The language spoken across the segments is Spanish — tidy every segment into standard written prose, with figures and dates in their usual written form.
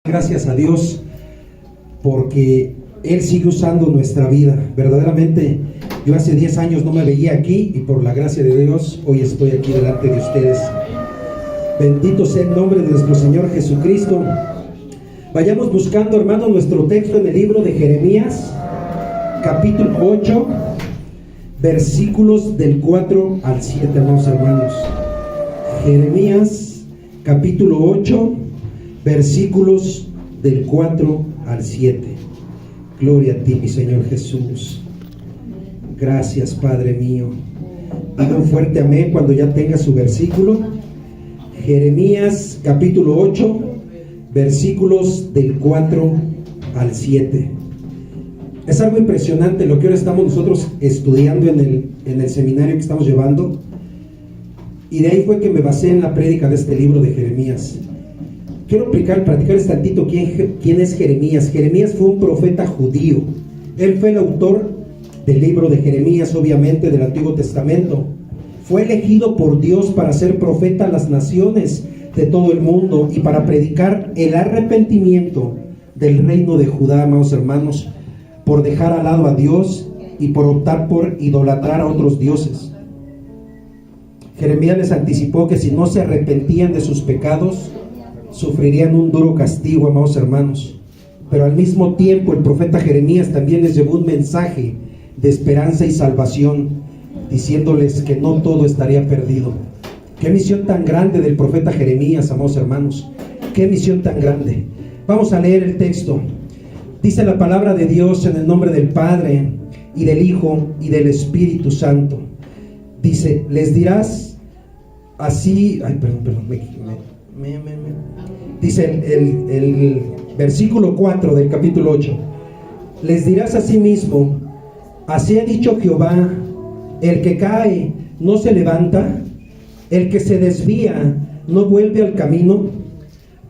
Gracias a Dios porque Él sigue usando nuestra vida. Verdaderamente, yo hace 10 años no me veía aquí y por la gracia de Dios hoy estoy aquí delante de ustedes. Bendito sea el nombre de nuestro Señor Jesucristo. Vayamos buscando, hermanos, nuestro texto en el libro de Jeremías, capítulo 8, versículos del 4 al 7, hermanos. Jeremías, capítulo 8, versículos del 4 al 7. Gloria a ti, mi Señor Jesús. Gracias, Padre mío. Diga un fuerte amén cuando ya tenga su versículo. Jeremías, capítulo 8, versículos del 4 al 7. Es algo impresionante lo que ahora estamos nosotros estudiando en el seminario que estamos llevando. Y de ahí fue que me basé en la prédica de este libro de Jeremías. Quiero platicarles tantito quién es Jeremías. Jeremías fue un profeta judío. Él fue el autor del libro de Jeremías, obviamente del Antiguo Testamento. Fue elegido por Dios para ser profeta a las naciones de todo el mundo y para predicar el arrepentimiento del reino de Judá, amados hermanos, por dejar al lado a Dios y por optar por idolatrar a otros dioses. Jeremías les anticipó que si no se arrepentían de sus pecados, sufrirían un duro castigo, amados hermanos. Pero al mismo tiempo el profeta Jeremías también les llevó un mensaje de esperanza y salvación, diciéndoles que no todo estaría perdido. Qué misión tan grande del profeta Jeremías, amados hermanos. Qué misión tan grande. Vamos a leer el texto. Dice la palabra de Dios en el nombre del Padre y del Hijo y del Espíritu Santo. Dice, les dirás así, dice el versículo 4 del capítulo 8, les dirás a sí mismo, así ha dicho Jehová, el que cae no se levanta, el que se desvía no vuelve al camino.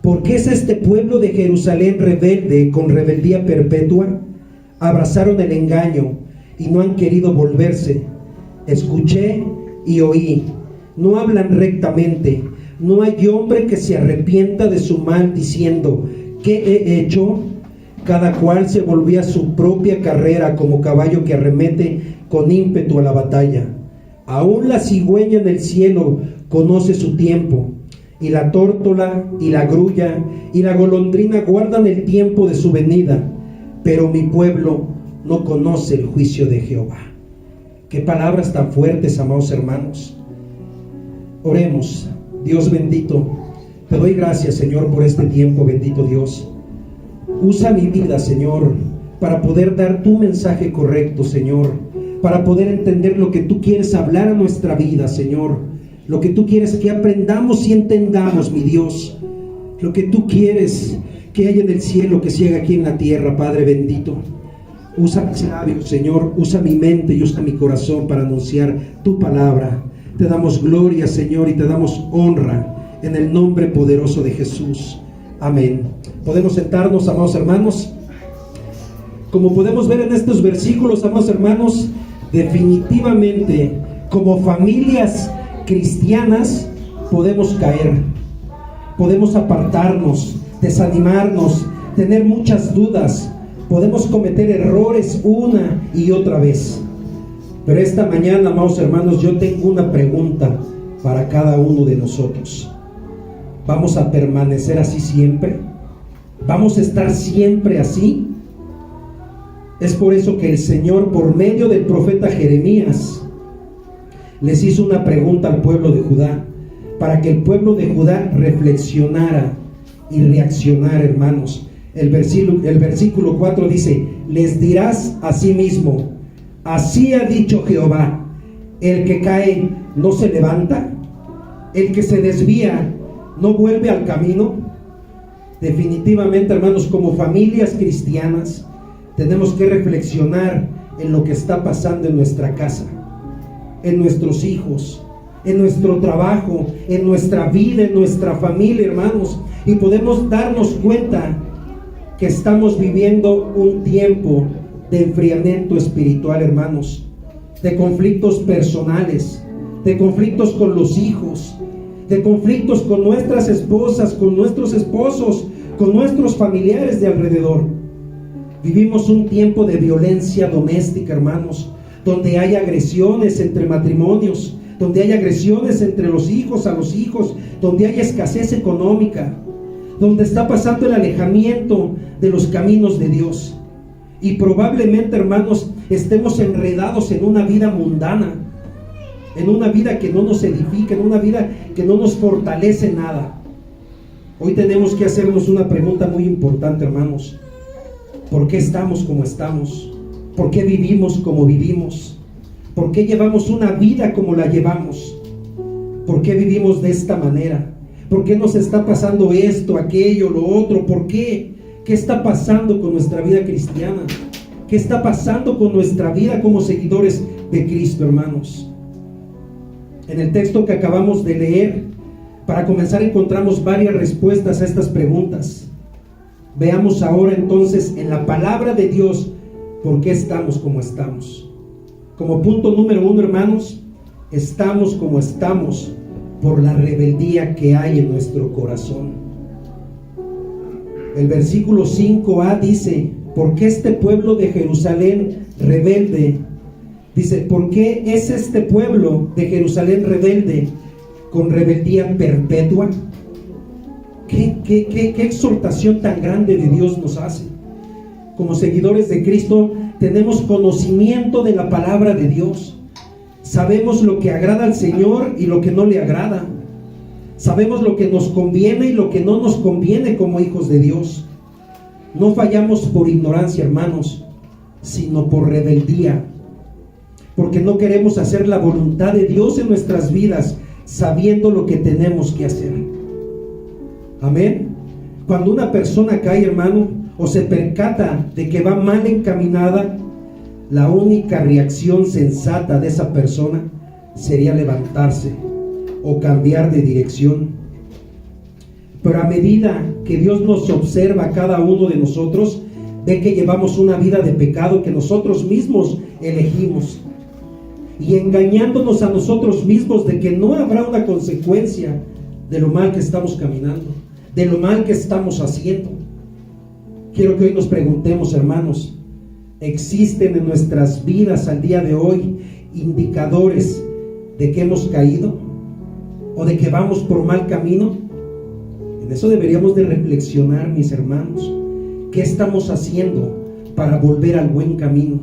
¿Por qué es este pueblo de Jerusalén rebelde con rebeldía perpetua? Abrazaron el engaño y no han querido volverse. Escuché y oí, no hablan rectamente. No hay hombre que se arrepienta de su mal diciendo, ¿qué he hecho? Cada cual se volvía a su propia carrera como caballo que arremete con ímpetu a la batalla. Aún la cigüeña en el cielo conoce su tiempo, y la tórtola y la grulla y la golondrina guardan el tiempo de su venida, pero mi pueblo no conoce el juicio de Jehová. Qué palabras tan fuertes, amados hermanos. Oremos. Dios bendito, te doy gracias, Señor, por este tiempo, bendito Dios. Usa mi vida, Señor, para poder dar tu mensaje correcto, Señor, para poder entender lo que tú quieres hablar a nuestra vida, Señor, lo que tú quieres que aprendamos y entendamos, mi Dios, lo que tú quieres que haya en el cielo, que se haga aquí en la tierra, Padre bendito. Usa mis labios, Señor, usa mi mente y usa mi corazón para anunciar tu palabra. Te damos gloria, Señor, y te damos honra en el nombre poderoso de Jesús. Amén. Podemos sentarnos, amados hermanos. Como podemos ver en estos versículos, amados hermanos, definitivamente, como familias cristianas, podemos caer, podemos apartarnos, desanimarnos, tener muchas dudas, podemos cometer errores una y otra vez. Pero esta mañana, amados hermanos, yo tengo una pregunta para cada uno de nosotros. ¿Vamos a permanecer así siempre? ¿Vamos a estar siempre así? Es por eso que el Señor, por medio del profeta Jeremías, les hizo una pregunta al pueblo de Judá, para que el pueblo de Judá reflexionara y reaccionara, hermanos. El versículo 4 dice, les dirás a sí mismo, así ha dicho Jehová, el que cae no se levanta, el que se desvía no vuelve al camino. Definitivamente, hermanos, como familias cristianas, tenemos que reflexionar en lo que está pasando en nuestra casa, en nuestros hijos, en nuestro trabajo, en nuestra vida, en nuestra familia, hermanos, y podemos darnos cuenta que estamos viviendo un tiempo de enfriamiento espiritual, hermanos, de conflictos personales, de conflictos con los hijos, de conflictos con nuestras esposas, con nuestros esposos, con nuestros familiares de alrededor. Vivimos un tiempo de violencia doméstica, hermanos, donde hay agresiones entre matrimonios, donde hay agresiones entre los hijos a los hijos, donde hay escasez económica, donde está pasando el alejamiento de los caminos de Dios. Y probablemente, hermanos, estemos enredados en una vida mundana, en una vida que no nos edifica, en una vida que no nos fortalece nada. Hoy tenemos que hacernos una pregunta muy importante, hermanos. ¿Por qué estamos como estamos? ¿Por qué vivimos como vivimos? ¿Por qué llevamos una vida como la llevamos? ¿Por qué vivimos de esta manera? ¿Por qué nos está pasando esto, aquello, lo otro? ¿Por qué? ¿Qué está pasando con nuestra vida cristiana? ¿Qué está pasando con nuestra vida como seguidores de Cristo, hermanos? En el texto que acabamos de leer, para comenzar, encontramos varias respuestas a estas preguntas. Veamos ahora entonces en la palabra de Dios por qué estamos como estamos. Como punto número 1, hermanos, estamos como estamos por la rebeldía que hay en nuestro corazón. El versículo 5a dice: ¿por qué este pueblo de Jerusalén rebelde? Dice: ¿por qué es este pueblo de Jerusalén rebelde, con rebeldía perpetua? ¿Qué exhortación tan grande de Dios nos hace? Como seguidores de Cristo tenemos conocimiento de la palabra de Dios. Sabemos lo que agrada al Señor y lo que no le agrada. Sabemos lo que nos conviene y lo que no nos conviene como hijos de Dios. No fallamos por ignorancia, hermanos, sino por rebeldía, porque no queremos hacer la voluntad de Dios en nuestras vidas, sabiendo lo que tenemos que hacer. Amén. Cuando una persona cae, hermano, o se percata de que va mal encaminada, la única reacción sensata de esa persona sería levantarse o cambiar de dirección. Pero a medida que Dios nos observa a cada uno de nosotros, ve que llevamos una vida de pecado que nosotros mismos elegimos, y engañándonos a nosotros mismos de que no habrá una consecuencia de lo mal que estamos caminando, de lo mal que estamos haciendo. Quiero que hoy nos preguntemos, hermanos, ¿existen en nuestras vidas al día de hoy indicadores de que hemos caído o de que vamos por mal camino? En eso deberíamos de reflexionar, mis hermanos. ¿Qué estamos haciendo para volver al buen camino?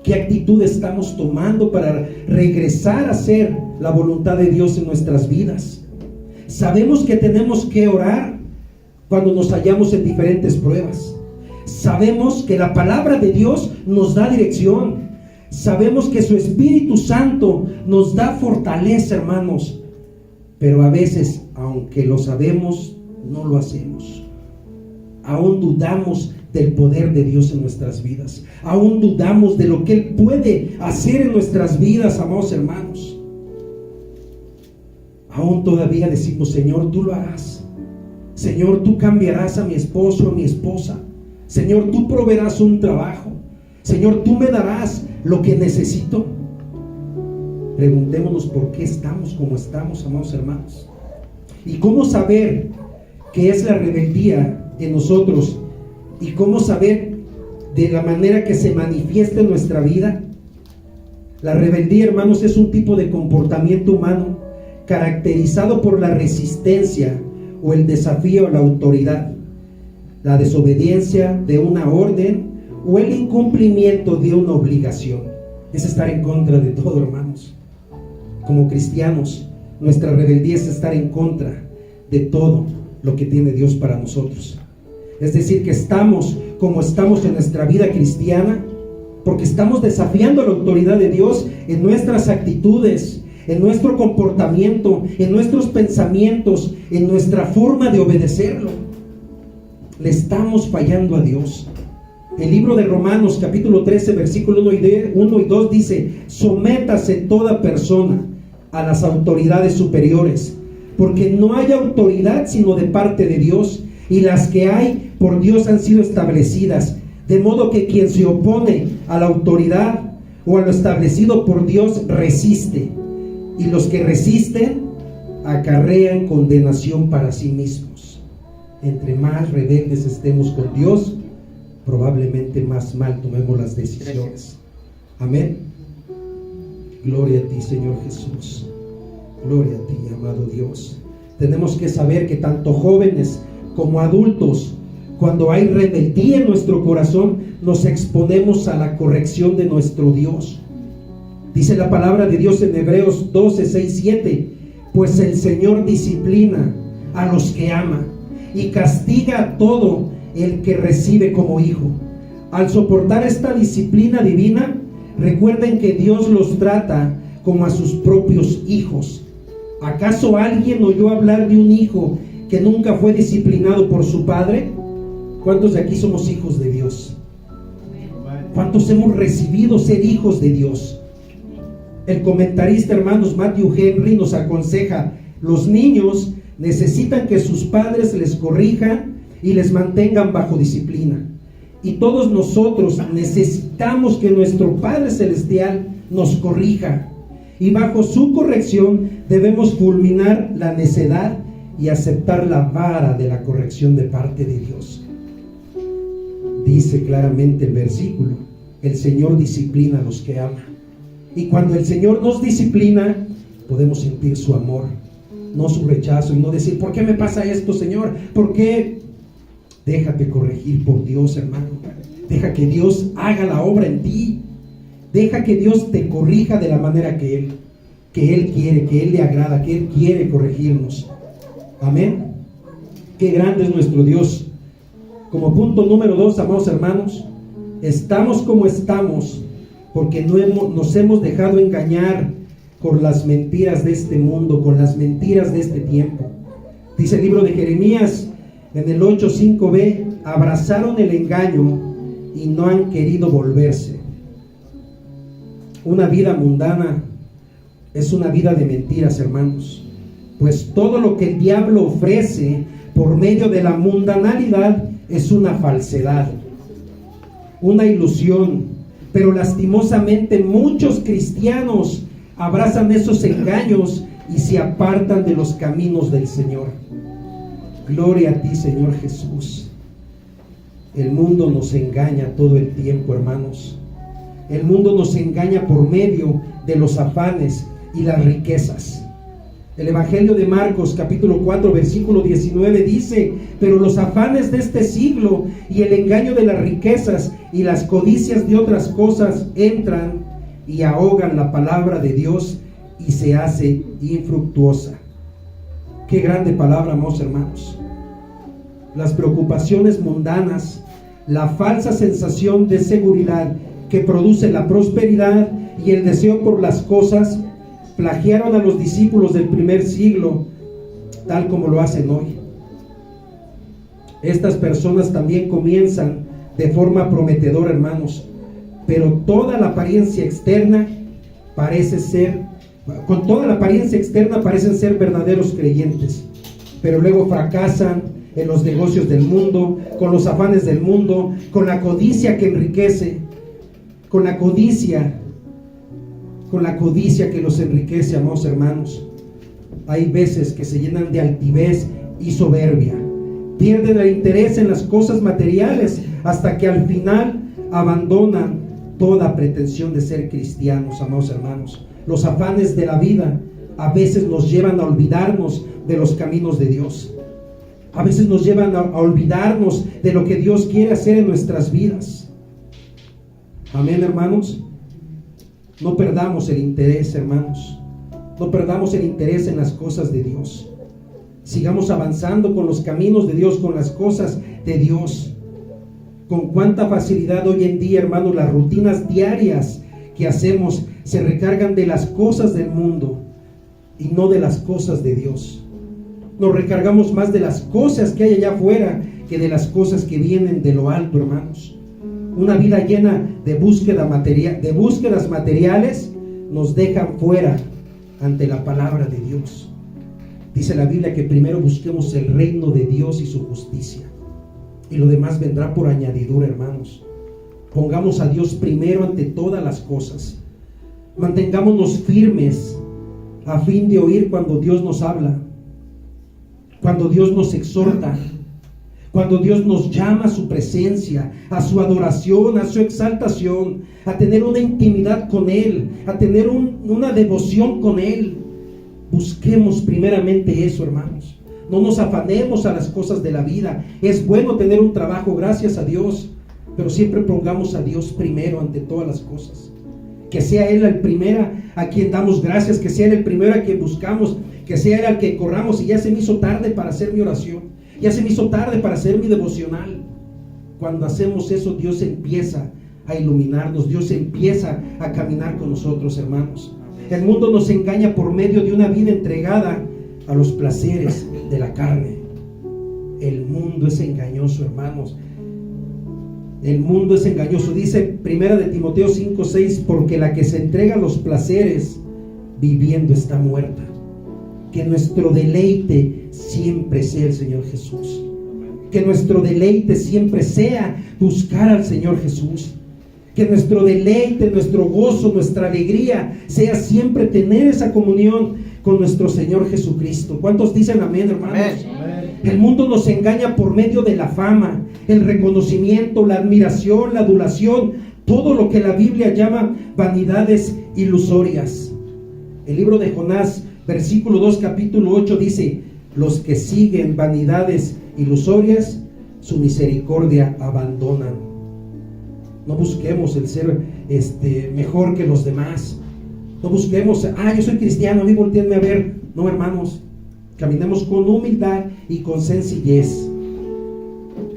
¿Qué actitud estamos tomando para regresar a hacer la voluntad de Dios en nuestras vidas? Sabemos que tenemos que orar cuando nos hallamos en diferentes pruebas. Sabemos que la palabra de Dios nos da dirección. Sabemos que su Espíritu Santo nos da fortaleza, hermanos. Pero a veces, aunque lo sabemos, no lo hacemos. Aún dudamos del poder de Dios en nuestras vidas. Aún dudamos de lo que Él puede hacer en nuestras vidas, amados hermanos. Aún todavía decimos: Señor, tú lo harás. Señor, tú cambiarás a mi esposo, a mi esposa. Señor, tú proveerás un trabajo. Señor, tú me darás lo que necesito. Preguntémonos por qué estamos como estamos, amados hermanos. Y cómo saber qué es la rebeldía en nosotros, y cómo saber de la manera que se manifiesta en nuestra vida. La rebeldía, hermanos, es un tipo de comportamiento humano caracterizado por la resistencia o el desafío a la autoridad, la desobediencia de una orden o el incumplimiento de una obligación. Es estar en contra de todo, hermanos. Como cristianos, nuestra rebeldía es estar en contra de todo lo que tiene Dios para nosotros. Es decir, que estamos como estamos en nuestra vida cristiana porque estamos desafiando la autoridad de Dios en nuestras actitudes, en nuestro comportamiento, en nuestros pensamientos, en nuestra forma de obedecerlo. Le estamos fallando a Dios. El libro de Romanos capítulo 13 versículo 1 y 2 dice: sométase toda persona a las autoridades superiores, porque no hay autoridad sino de parte de Dios, y las que hay por Dios han sido establecidas, de modo que quien se opone a la autoridad o a lo establecido por Dios resiste, y los que resisten acarrean condenación para sí mismos. entre más rebeldes estemos con Dios, probablemente más mal tomemos las decisiones. Amén. Gloria a ti, Señor Jesús. Gloria a ti, amado Dios. Tenemos que saber que tanto jóvenes como adultos, cuando hay rebeldía en nuestro corazón, nos exponemos a la corrección de nuestro Dios. Dice la palabra de Dios en Hebreos 12, 6, 7: pues el Señor disciplina a los que ama y castiga a todo el que recibe como hijo. Al soportar esta disciplina divina, recuerden que Dios los trata como a sus propios hijos. ¿Acaso alguien oyó hablar de un hijo que nunca fue disciplinado por su padre? ¿Cuántos de aquí somos hijos de Dios? ¿Cuántos hemos recibido ser hijos de Dios? El comentarista, hermanos, Matthew Henry nos aconseja: los niños necesitan que sus padres les corrijan y les mantengan bajo disciplina. Y todos nosotros necesitamos que nuestro Padre Celestial nos corrija. Y bajo su corrección debemos fulminar la necedad y aceptar la vara de la corrección de parte de Dios. Dice claramente el versículo: el Señor disciplina a los que ama. Y cuando el Señor nos disciplina, podemos sentir su amor, no su rechazo, y no decir: ¿por qué me pasa esto, Señor? ¿Por qué? Déjate corregir por Dios, hermano. Deja que Dios haga la obra en ti. Deja que Dios te corrija de la manera que Él quiere, que Él le agrada, que Él quiere corregirnos. Amén. Qué grande es nuestro Dios. Como punto número 2, amados hermanos, estamos como estamos porque nos hemos dejado engañar con las mentiras de este mundo, con las mentiras de este tiempo. Dice el libro de Jeremías en el 8:5b: abrazaron el engaño y no han querido volverse. Una vida mundana es una vida de mentiras, hermanos, pues todo lo que el diablo ofrece por medio de la mundanalidad es una falsedad, una ilusión. Pero lastimosamente muchos cristianos abrazan esos engaños y se apartan de los caminos del Señor. Gloria a ti, Señor Jesús. El mundo nos engaña todo el tiempo, hermanos. El mundo nos engaña por medio de los afanes y las riquezas. El Evangelio de Marcos, capítulo 4, versículo 19 dice: pero los afanes de este siglo y el engaño de las riquezas y las codicias de otras cosas entran y ahogan la palabra de Dios y se hace infructuosa. Qué grande palabra, amados hermanos. Las preocupaciones mundanas, la falsa sensación de seguridad que produce la prosperidad y el deseo por las cosas, plagiaron a los discípulos del primer siglo, tal como lo hacen hoy. Estas personas también comienzan de forma prometedora, hermanos, pero con toda la apariencia externa parecen ser verdaderos creyentes, pero luego fracasan en los negocios del mundo, con los afanes del mundo, con la codicia que enriquece, con la codicia que los enriquece, amados hermanos. Hay veces que se llenan de altivez y soberbia, pierden el interés en las cosas materiales hasta que al final abandonan toda pretensión de ser cristianos, amados hermanos. Los afanes de la vida a veces nos llevan a olvidarnos de los caminos de Dios. A veces nos llevan a olvidarnos de lo que Dios quiere hacer en nuestras vidas. Amén, hermanos. No perdamos el interés, hermanos. No perdamos el interés en las cosas de Dios. Sigamos avanzando con los caminos de Dios, con las cosas de Dios. Con cuánta facilidad hoy en día, hermanos, las rutinas diarias que hacemos se recargan de las cosas del mundo y no de las cosas de Dios. Nos recargamos más de las cosas que hay allá afuera que de las cosas que vienen de lo alto, hermanos. Una vida llena de búsquedas materiales nos dejan fuera ante la palabra de Dios. Dice la Biblia que primero busquemos el reino de Dios y su justicia, y lo demás vendrá por añadidura, hermanos. Pongamos a Dios primero ante todas las cosas. Mantengámonos firmes a fin de oír cuando Dios nos habla, cuando Dios nos exhorta, Cuando Dios nos llama a su presencia, a su adoración, a su exaltación, a tener una intimidad con Él, a tener una devoción con Él. Busquemos primeramente eso, hermanos. No nos afanemos a las cosas de la vida. Es bueno tener un trabajo, gracias a Dios, pero siempre pongamos a Dios primero ante todas las cosas. Que sea Él el primero a quien damos gracias, que sea Él el primero a quien buscamos, que sea Él al que corramos. Y ya se me hizo tarde para hacer mi oración, ya se me hizo tarde para hacer mi devocional. Cuando hacemos eso, Dios empieza a iluminarnos, Dios empieza a caminar con nosotros, hermanos. El mundo nos engaña por medio de una vida entregada a los placeres de la carne. El mundo es engañoso, hermanos. El mundo es engañoso. Dice 1 de Timoteo 5:6, porque la que se entrega a los placeres viviendo está muerta. Que nuestro deleite siempre sea el Señor Jesús. Que nuestro deleite siempre sea buscar al Señor Jesús. Que nuestro deleite, nuestro gozo, nuestra alegría sea siempre tener esa comunión con nuestro Señor Jesucristo. ¿Cuántos dicen amén, hermanos? Amén. El mundo nos engaña por medio de la fama, el reconocimiento, la admiración, la adulación, todo lo que la Biblia llama vanidades ilusorias. El libro de Jonás, versículo 2, capítulo 8 dice: los que siguen vanidades ilusorias, su misericordia abandonan. No busquemos el ser mejor que los demás. No busquemos, yo soy cristiano, a mí voltéenme a ver. No, hermanos, caminemos con humildad y con sencillez.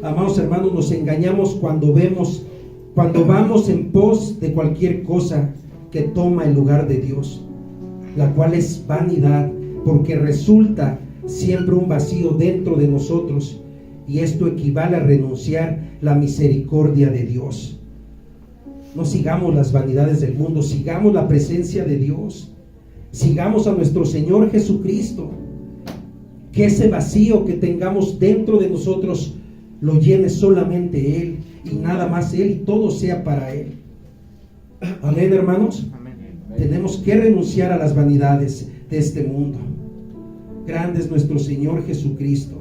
Amados hermanos, nos engañamos cuando vamos en pos de cualquier cosa que toma el lugar de Dios, la cual es vanidad, porque resulta siempre un vacío dentro de nosotros, y esto equivale a renunciar la misericordia de Dios. No sigamos las vanidades del mundo, sigamos la presencia de Dios, sigamos a nuestro Señor Jesucristo. Que ese vacío que tengamos dentro de nosotros lo llene solamente Él, y nada más Él, y todo sea para Él. Amén, hermanos. Amén. Tenemos que renunciar a las vanidades de este mundo. Grande es nuestro Señor Jesucristo.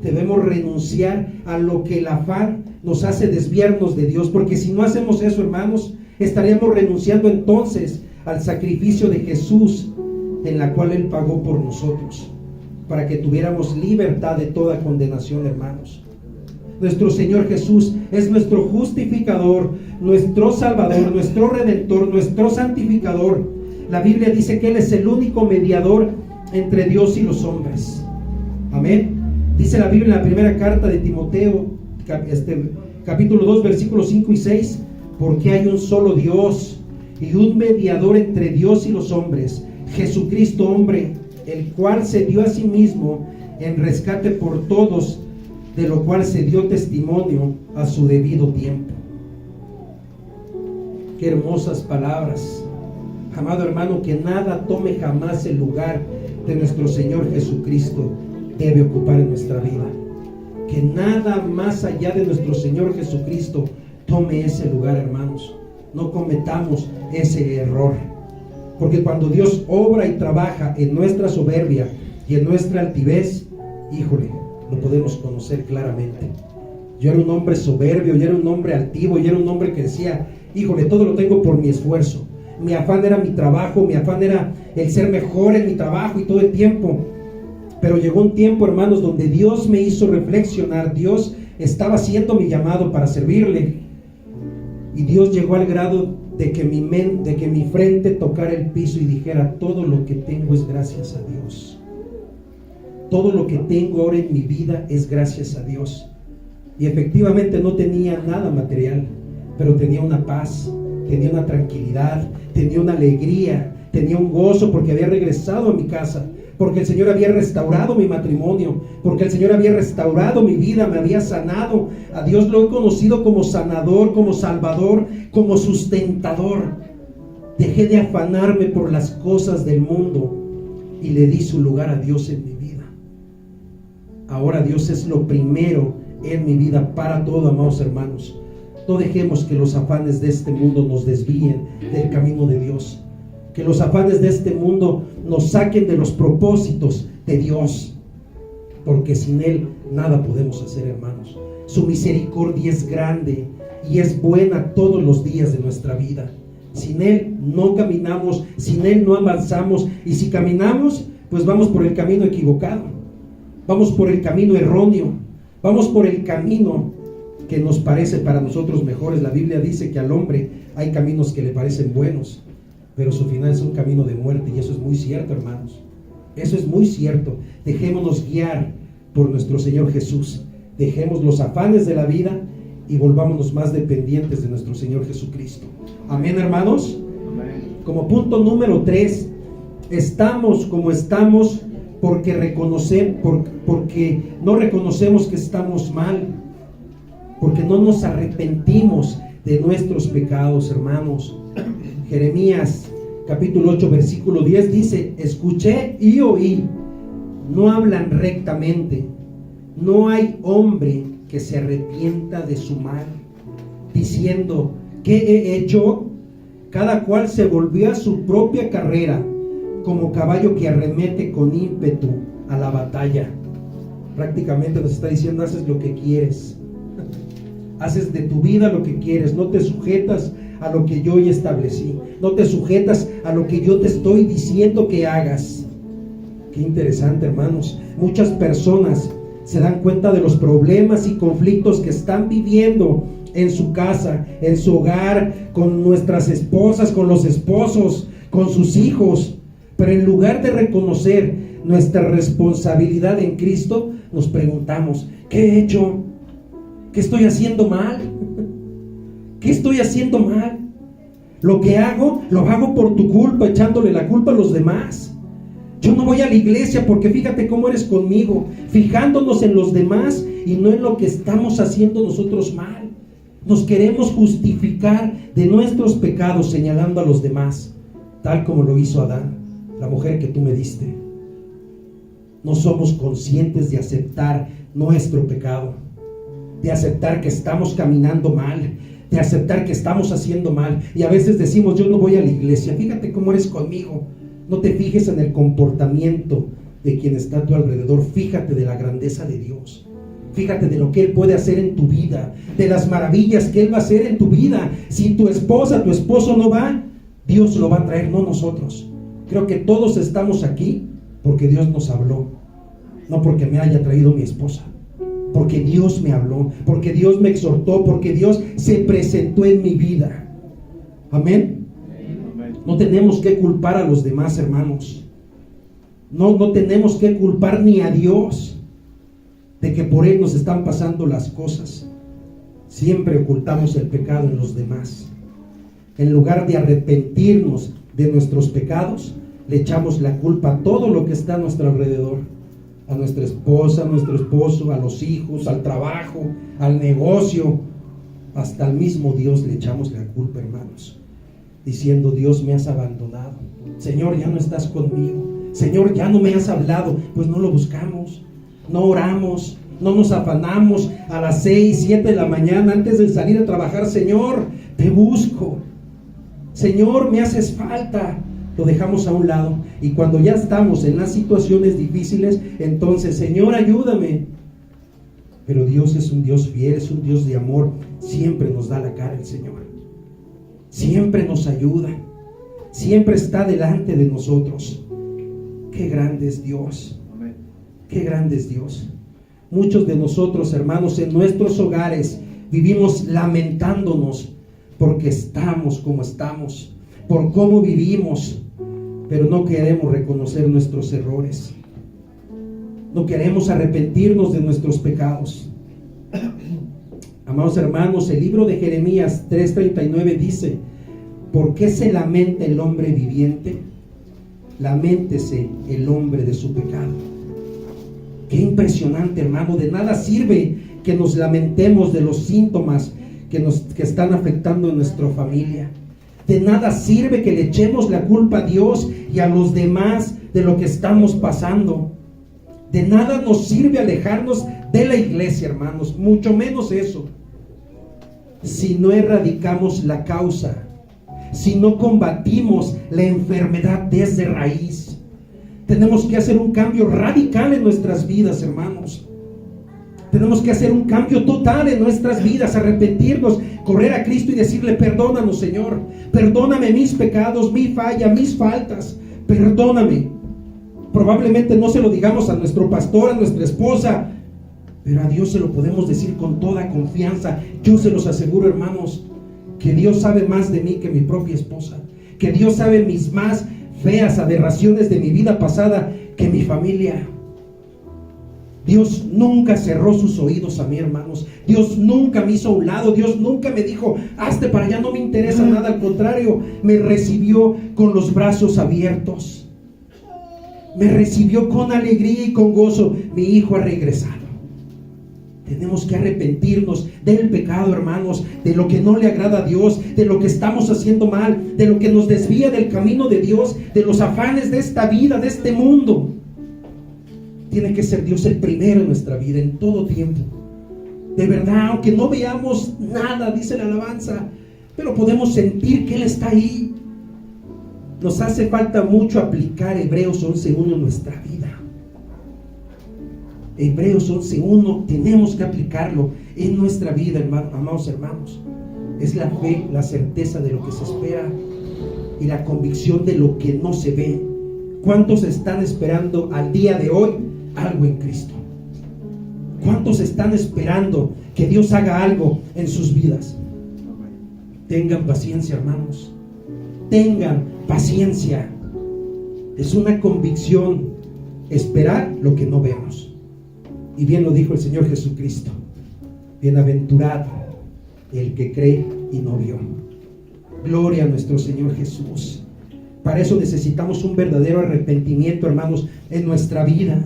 Debemos renunciar a lo que el afán nos hace desviarnos de Dios, porque si no hacemos eso, hermanos, estaríamos renunciando entonces al sacrificio de Jesús, en la cual Él pagó por nosotros, para que tuviéramos libertad de toda condenación, hermanos. Nuestro Señor Jesús es nuestro justificador, nuestro salvador, nuestro redentor, nuestro santificador. La Biblia dice que Él es el único mediador entre Dios y los hombres. Amén. Dice la Biblia en la primera carta de Timoteo, capítulo 2, versículos 5 y 6, porque hay un solo Dios y un mediador entre Dios y los hombres, Jesucristo hombre, el cual se dio a sí mismo en rescate por todos, de lo cual se dio testimonio a su debido tiempo. Qué hermosas palabras. Amado hermano, que nada tome jamás el lugar de nuestro Señor Jesucristo debe ocupar en nuestra vida. Que nada más allá de nuestro Señor Jesucristo tome ese lugar, hermanos. No cometamos ese error, porque cuando Dios obra y trabaja en nuestra soberbia y en nuestra altivez, híjole, lo podemos conocer claramente. Yo era un hombre soberbio, yo era un hombre altivo, yo era un hombre que decía, híjole, todo lo tengo por mi esfuerzo. Mi afán era mi trabajo, mi afán era el ser mejor en mi trabajo y todo el tiempo. Pero llegó un tiempo, hermanos, donde Dios me hizo reflexionar. Dios estaba haciendo mi llamado para servirle, y Dios llegó al grado de que mi frente tocara el piso y dijera: todo lo que tengo es gracias a Dios. Todo lo que tengo ahora en mi vida es gracias a Dios. Y efectivamente no tenía nada material, pero tenía una paz, tenía una tranquilidad, tenía una alegría, tenía un gozo, porque había regresado a mi casa, porque el Señor había restaurado mi matrimonio, porque el Señor había restaurado mi vida, me había sanado. A Dios lo he conocido como sanador, como salvador, como sustentador. Dejé de afanarme por las cosas del mundo y le di su lugar a Dios en mi vida. Ahora Dios es lo primero en mi vida para todo, amados hermanos. No dejemos que los afanes de este mundo nos desvíen del camino de Dios, que los afanes de este mundo nos saquen de los propósitos de Dios, porque sin Él nada podemos hacer, hermanos. Su misericordia es grande y es buena todos los días de nuestra vida. Sin Él no caminamos, sin Él no avanzamos, y si caminamos, pues vamos por el camino equivocado, vamos por el camino erróneo, vamos por el camino que nos parece para nosotros mejores. La Biblia dice que al hombre hay caminos que le parecen buenos, pero su final es un camino de muerte, y eso es muy cierto, hermanos. Eso es muy cierto. Dejémonos guiar por nuestro Señor Jesús. Dejemos los afanes de la vida y volvámonos más dependientes de nuestro Señor Jesucristo. Amén, hermanos. Amén. Como punto número 3, estamos como estamos porque no reconocemos que estamos mal, porque no nos arrepentimos de nuestros pecados, hermanos. Jeremías capítulo 8 versículo 10 dice: escuché y oí, no hablan rectamente, no hay hombre que se arrepienta de su mal, diciendo: ¿qué he hecho? Cada cual se volvió a su propia carrera, como caballo que arremete con ímpetu a la batalla. Prácticamente nos está diciendo: haces lo que quieres, haces de tu vida lo que quieres, no te sujetas a lo que yo ya establecí, no te sujetas a lo que yo te estoy diciendo que hagas. Qué interesante, hermanos. Muchas personas se dan cuenta de los problemas y conflictos que están viviendo en su casa, en su hogar, con nuestras esposas, con los esposos, con sus hijos, pero en lugar de reconocer nuestra responsabilidad en Cristo, nos preguntamos: ¿qué he hecho? ¿Qué estoy haciendo mal? ¿Qué estoy haciendo mal? Lo que hago, lo hago por tu culpa, echándole la culpa a los demás. Yo no voy a la iglesia porque fíjate cómo eres conmigo, fijándonos en los demás y no en lo que estamos haciendo nosotros mal. Nos queremos justificar de nuestros pecados señalando a los demás, tal como lo hizo Adán, la mujer que tú me diste. No somos conscientes de aceptar nuestro pecado, de aceptar que estamos caminando mal, de aceptar que estamos haciendo mal. Y a veces decimos: yo no voy a la iglesia, fíjate cómo eres conmigo. No te fijes en el comportamiento de quien está a tu alrededor, fíjate de la grandeza de Dios, fíjate de lo que Él puede hacer en tu vida, de las maravillas que Él va a hacer en tu vida. Si tu esposa, tu esposo no va, Dios lo va a traer, no nosotros. Creo que todos estamos aquí porque Dios nos habló, no porque me haya traído mi esposa, porque Dios me habló, porque Dios me exhortó, porque Dios se presentó en mi vida. Amén. No tenemos que culpar a los demás, hermanos. No tenemos que culpar ni a Dios de que por Él nos están pasando las cosas. Siempre ocultamos el pecado en los demás. En lugar de arrepentirnos de nuestros pecados, le echamos la culpa a todo lo que está a nuestro alrededor. A nuestra esposa, a nuestro esposo, a los hijos, al trabajo, al negocio. Hasta al mismo Dios le echamos la culpa, hermanos, diciendo: Dios, me has abandonado. Señor, ya no estás conmigo. Señor, ya no me has hablado. Pues no lo buscamos, no oramos, no nos afanamos a las 6, 7 de la mañana antes de salir a trabajar: Señor, te busco. Señor, me haces falta. Lo dejamos a un lado, y cuando ya estamos en las situaciones difíciles, entonces: Señor, ayúdame. Pero Dios es un Dios fiel, es un Dios de amor. Siempre nos da la cara el Señor, siempre nos ayuda, siempre está delante de nosotros. Qué grande es Dios, qué grande es Dios. Muchos de nosotros, hermanos, en nuestros hogares vivimos lamentándonos porque estamos como estamos, por cómo vivimos, pero no queremos reconocer nuestros errores, no queremos arrepentirnos de nuestros pecados. Amados hermanos, el libro de Jeremías 3:39 dice: ¿por qué se lamenta el hombre viviente? Laméntese el hombre de su pecado. Qué impresionante, hermano. De nada sirve que nos lamentemos de los síntomas que están afectando a nuestra familia. De nada sirve que le echemos la culpa a Dios y a los demás de lo que estamos pasando. De nada nos sirve alejarnos de la iglesia, hermanos, mucho menos eso, si no erradicamos la causa, si no combatimos la enfermedad desde raíz. Tenemos que hacer un cambio radical en nuestras vidas, hermanos. Tenemos que hacer un cambio total en nuestras vidas, arrepentirnos, correr a Cristo y decirle: perdónanos, Señor, perdóname mis pecados, mi falla, mis faltas, perdóname. Probablemente no se lo digamos a nuestro pastor, a nuestra esposa, pero a Dios se lo podemos decir con toda confianza. Yo se los aseguro, hermanos, que Dios sabe más de mí que mi propia esposa, que Dios sabe mis más feas aberraciones de mi vida pasada que mi familia. Dios nunca cerró sus oídos a mí, hermanos. Dios nunca me hizo a un lado. Dios nunca me dijo: hazte para allá, no me interesa nada. Al contrario, me recibió con los brazos abiertos. Me recibió con alegría y con gozo. Mi hijo ha regresado. Tenemos que arrepentirnos del pecado, hermanos, de lo que no le agrada a Dios, de lo que estamos haciendo mal, de lo que nos desvía del camino de Dios, de los afanes de esta vida, de este mundo. Tiene que ser Dios el primero en nuestra vida, en todo tiempo. De verdad, aunque no veamos nada, dice la alabanza, pero podemos sentir que Él está ahí. Nos hace falta mucho aplicar Hebreos 11:1 en nuestra vida. Hebreos 11:1 tenemos que aplicarlo en nuestra vida, amados hermanos. Es la fe, la certeza de lo que se espera y la convicción de lo que no se ve. ¿Cuántos están esperando al día de hoy algo en Cristo? ¿Cuántos están esperando que Dios haga algo en sus vidas? Tengan paciencia, hermanos. Tengan paciencia. Es una convicción esperar lo que no vemos. Y bien lo dijo el Señor Jesucristo: bienaventurado el que cree y no vio. Gloria a nuestro Señor Jesús. Para eso necesitamos un verdadero arrepentimiento, hermanos, en nuestra vida.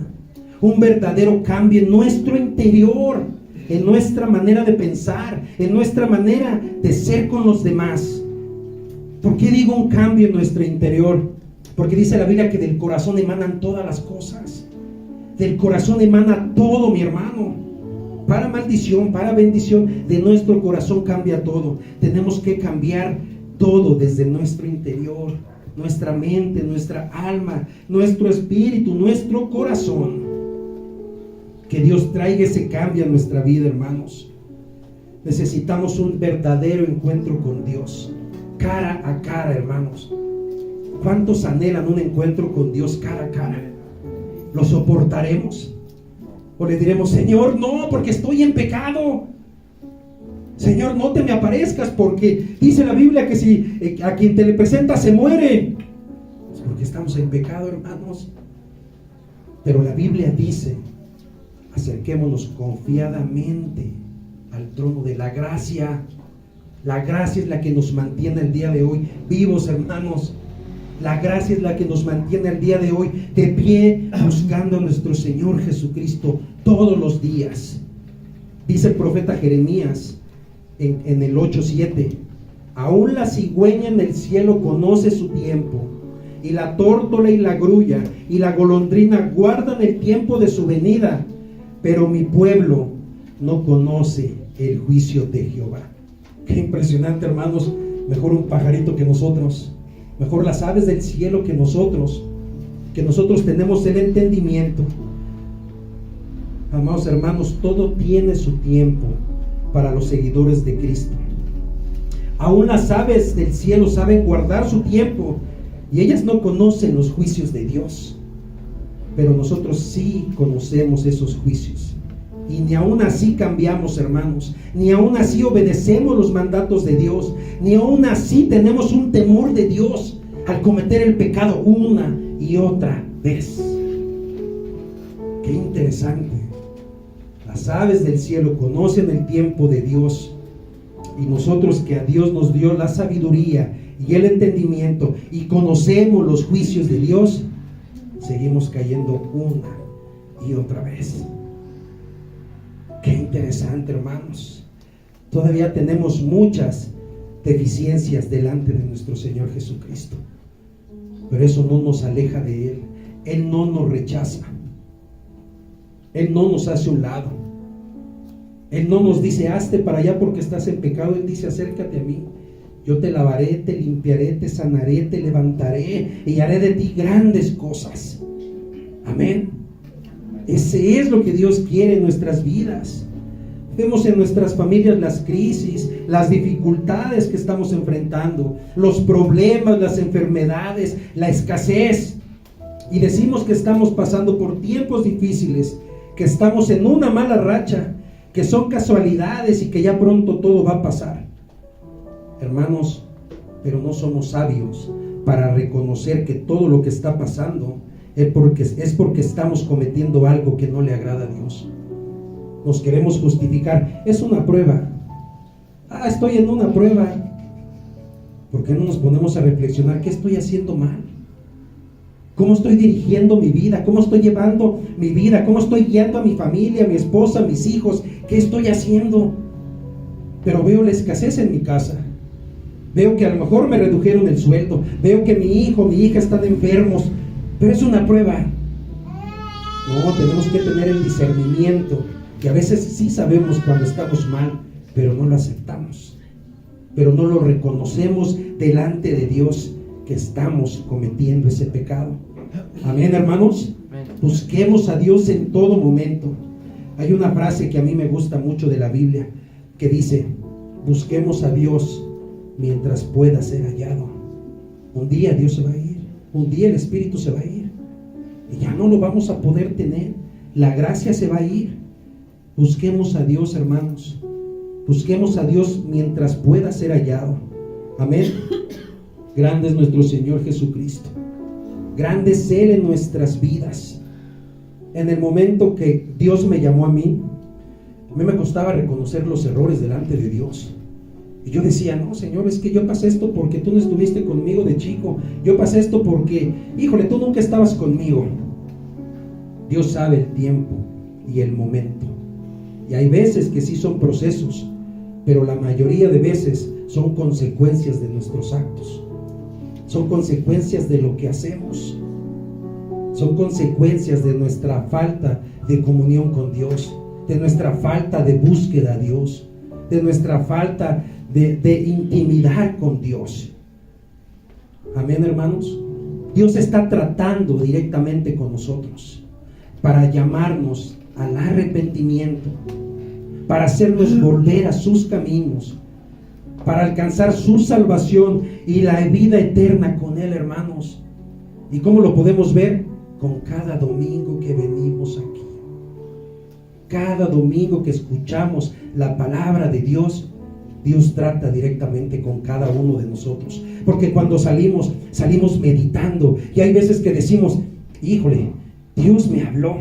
Un verdadero cambio en nuestro interior, en nuestra manera de pensar, en nuestra manera de ser con los demás. ¿Por qué digo un cambio en nuestro interior? Porque dice la Biblia que del corazón emanan todas las cosas. Del corazón emana todo, mi hermano. Para maldición, para bendición, de nuestro corazón cambia todo. Tenemos que cambiar todo desde nuestro interior, nuestra mente, nuestra alma, nuestro espíritu, nuestro corazón. Que Dios traiga ese cambio a nuestra vida, hermanos. Necesitamos un verdadero encuentro con Dios, cara a cara, hermanos. ¿Cuántos anhelan un encuentro con Dios cara a cara? ¿Lo soportaremos? ¿O le diremos: Señor, no, porque estoy en pecado? Señor, no te me aparezcas, porque dice la Biblia que si a quien te le presenta se muere. Es porque estamos en pecado, hermanos. Pero la Biblia dice: acerquémonos confiadamente al trono de la gracia. La gracia es la que nos mantiene el día de hoy vivos, hermanos. La gracia es la que nos mantiene el día de hoy de pie, buscando a nuestro Señor Jesucristo todos los días. Dice el profeta Jeremías en el 8:7: aún la cigüeña en el cielo conoce su tiempo, y la tórtola y la grulla y la golondrina guardan el tiempo de su venida, pero mi pueblo no conoce el juicio de Jehová. Qué impresionante, hermanos. Mejor un pajarito que nosotros, mejor las aves del cielo que nosotros tenemos el entendimiento. Amados hermanos, todo tiene su tiempo para los seguidores de Cristo. Aún las aves del cielo saben guardar su tiempo, y ellas no conocen los juicios de Dios, pero nosotros sí conocemos esos juicios. Y ni aún así cambiamos, hermanos, ni aún así obedecemos los mandatos de Dios, ni aún así tenemos un temor de Dios al cometer el pecado una y otra vez. Qué interesante. Las aves del cielo conocen el tiempo de Dios, y nosotros, que a Dios nos dio la sabiduría y el entendimiento y conocemos los juicios de Dios, seguimos cayendo una y otra vez. Qué interesante, hermanos. Todavía tenemos muchas deficiencias delante de nuestro Señor Jesucristo, pero eso no nos aleja de Él. Él no nos rechaza. Él no nos hace un lado. Él no nos dice: hazte para allá porque estás en pecado. Él dice: acércate a mí. Yo te lavaré, te limpiaré, te sanaré, te levantaré y haré de ti grandes cosas. Amén. Ese es lo que Dios quiere en nuestras vidas. Vemos en nuestras familias las crisis, las dificultades que estamos enfrentando, los problemas, las enfermedades, la escasez. Y decimos que estamos pasando por tiempos difíciles, que estamos en una mala racha, que son casualidades y que ya pronto todo va a pasar. Hermanos, pero no somos sabios para reconocer que todo lo que está pasando es porque estamos cometiendo algo que no le agrada a Dios. Nos queremos justificar. Es una prueba. Estoy en una prueba. ¿Por qué no nos ponemos a reflexionar qué estoy haciendo mal? ¿Cómo estoy dirigiendo mi vida? ¿Cómo estoy llevando mi vida? ¿Cómo estoy guiando a mi familia, a mi esposa, a mis hijos? ¿Qué estoy haciendo? Pero veo la escasez en mi casa. Veo que a lo mejor me redujeron el sueldo. Veo que mi hijo, mi hija están enfermos. Pero es una prueba. No, tenemos que tener el discernimiento. Que a veces sí sabemos cuando estamos mal, pero no lo aceptamos. Pero no lo reconocemos delante de Dios que estamos cometiendo ese pecado. Amén, hermanos. Busquemos a Dios en todo momento. Hay una frase que a mí me gusta mucho de la Biblia que dice: busquemos a Dios mientras pueda ser hallado. Un día Dios se va a ir, un día el Espíritu se va a ir y ya no lo vamos a poder tener. La gracia se va a ir. Busquemos a Dios, hermanos. Busquemos a Dios mientras pueda ser hallado. Amén. Grande es nuestro Señor Jesucristo. Grande es Él en nuestras vidas. En el momento que Dios me llamó a mí me costaba reconocer los errores delante de Dios. Y yo decía: no, Señor, es que yo pasé esto porque tú no estuviste conmigo de chico. Yo pasé esto porque, híjole, tú nunca estabas conmigo. Dios sabe el tiempo y el momento. Y hay veces que sí son procesos, pero la mayoría de veces son consecuencias de nuestros actos. Son consecuencias de lo que hacemos. Son consecuencias de nuestra falta de comunión con Dios, de nuestra falta de búsqueda a Dios, de nuestra falta de intimidad con Dios. Amén, hermanos. Dios está tratando directamente con nosotros para llamarnos al arrepentimiento, para hacernos volver a sus caminos, para alcanzar su salvación y la vida eterna con Él, hermanos. ¿Y cómo lo podemos ver? Con cada domingo que venimos aquí. Cada domingo que escuchamos la palabra de Dios, Dios trata directamente con cada uno de nosotros. Porque cuando salimos meditando. Y hay veces que decimos: híjole, Dios me habló.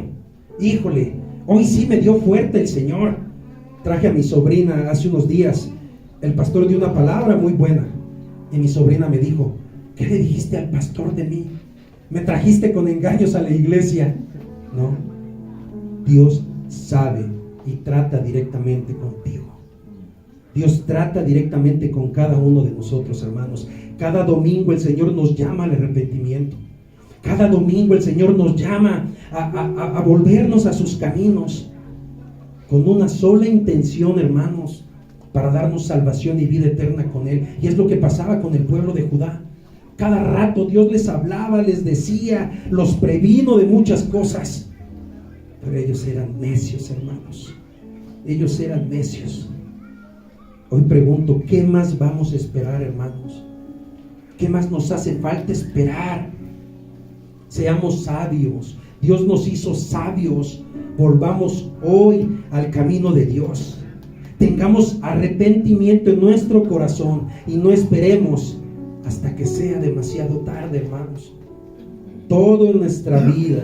Híjole, hoy sí me dio fuerte el Señor. Traje a mi sobrina hace unos días. El pastor dio una palabra muy buena. Y mi sobrina me dijo: ¿qué le dijiste al pastor de mí? Me trajiste con engaños a la iglesia. No, Dios sabe y trata directamente contigo. Dios trata directamente con cada uno de nosotros, hermanos. Cada domingo el Señor nos llama al arrepentimiento. Cada domingo el Señor nos llama a volvernos a sus caminos, con una sola intención, hermanos: para darnos salvación y vida eterna con Él. Y es lo que pasaba con el pueblo de Judá. Cada rato Dios les hablaba, les decía, los previno de muchas cosas, pero ellos eran necios, hermanos. Ellos eran necios. Hoy pregunto: ¿qué más vamos a esperar, hermanos? ¿Qué más nos hace falta esperar? Seamos sabios. Dios nos hizo sabios. Volvamos hoy al camino de Dios. Tengamos arrepentimiento en nuestro corazón y no esperemos hasta que sea demasiado tarde, hermanos. Todo en nuestra vida,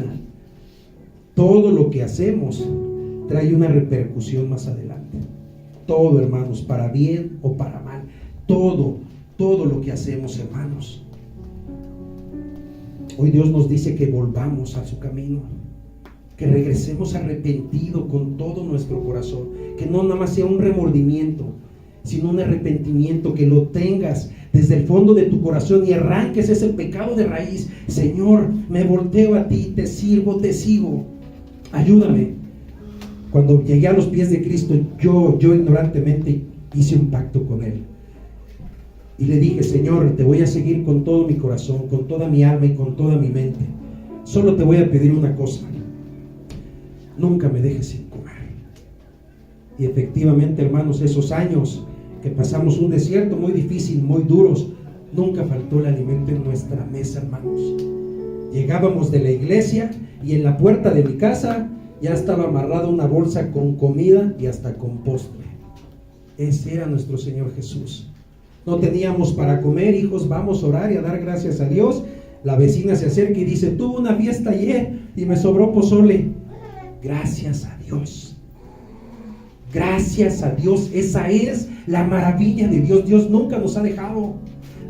todo lo que hacemos trae una repercusión más adelante. Todo, hermanos, para bien o para mal. Todo lo que hacemos, hermanos. Hoy Dios nos dice que volvamos a su camino, que regresemos arrepentido con todo nuestro corazón, que no nada más sea un remordimiento, sino un arrepentimiento, que lo tengas desde el fondo de tu corazón y arranques ese pecado de raíz. Señor, me volteo a ti, te sirvo, te sigo, ayúdame. Cuando llegué a los pies de Cristo, yo ignorantemente hice un pacto con Él y le dije: Señor, te voy a seguir con todo mi corazón, con toda mi alma y con toda mi mente. Solo te voy a pedir una cosa: nunca me dejes sin comer. Y efectivamente, hermanos, esos años que pasamos un desierto muy difícil, muy duros, nunca faltó el alimento en nuestra mesa, hermanos. Llegábamos de la iglesia y en la puerta de mi casa ya estaba amarrada una bolsa con comida y hasta con postre. Ese era nuestro Señor Jesús. No teníamos para comer, hijos, vamos a orar y a dar gracias a Dios. La vecina se acerca y dice: tuve una fiesta ayer y me sobró pozole. Gracias a Dios. Gracias a Dios. Esa es la maravilla de Dios. Dios nunca nos ha dejado.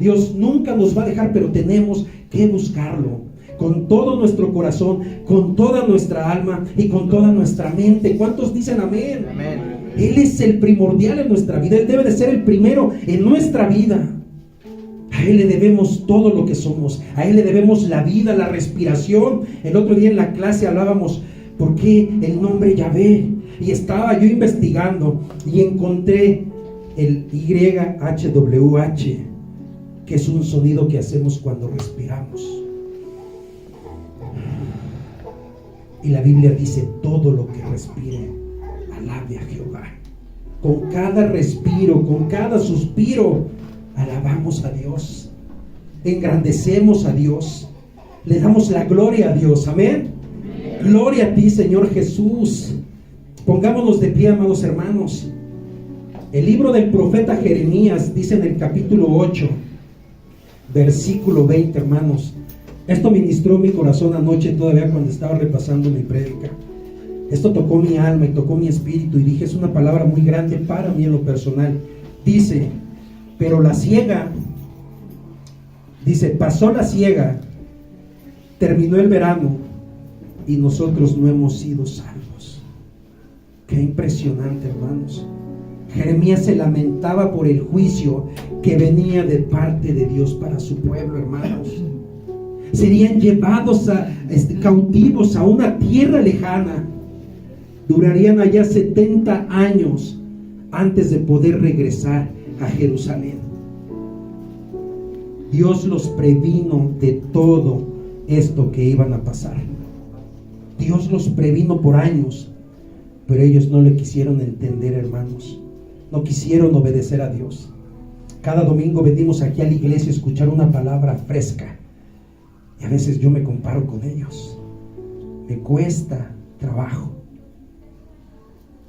Dios nunca nos va a dejar, pero tenemos que buscarlo con todo nuestro corazón, con toda nuestra alma y con toda nuestra mente. ¿Cuántos dicen amén? Amén. Él es el primordial en nuestra vida. Él debe de ser el primero en nuestra vida. A Él le debemos todo lo que somos. A Él le debemos la vida, la respiración. El otro día en la clase hablábamos por qué el nombre Yahvé. Y estaba yo investigando y encontré el YHWH, que es un sonido que hacemos cuando respiramos. Y la Biblia dice: todo lo que respire, alabe a Jehová. Con cada respiro, con cada suspiro, alabamos a Dios, engrandecemos a Dios, le damos la gloria a Dios. Amén. Gloria a ti, Señor Jesús. Pongámonos de pie, amados hermanos. El libro del profeta Jeremías dice en el capítulo 8, versículo 20, hermanos. Esto ministró mi corazón anoche todavía cuando estaba repasando mi prédica. Esto tocó mi alma y tocó mi espíritu, y dije: es una palabra muy grande para mí en lo personal. Dice: pero la siega, dice, pasó la siega, terminó el verano y nosotros no hemos sido salvos. Qué impresionante, hermanos. Jeremías se lamentaba por el juicio que venía de parte de Dios para su pueblo, hermanos. Serían llevados cautivos a una tierra lejana. Durarían allá 70 años antes de poder regresar a Jerusalén. Dios los previno de todo esto que iban a pasar. Dios los previno por años, pero ellos no le quisieron entender, hermanos. No quisieron obedecer a Dios. Cada domingo venimos aquí a la iglesia a escuchar una palabra fresca, y a veces yo me comparo con ellos. Me cuesta trabajo.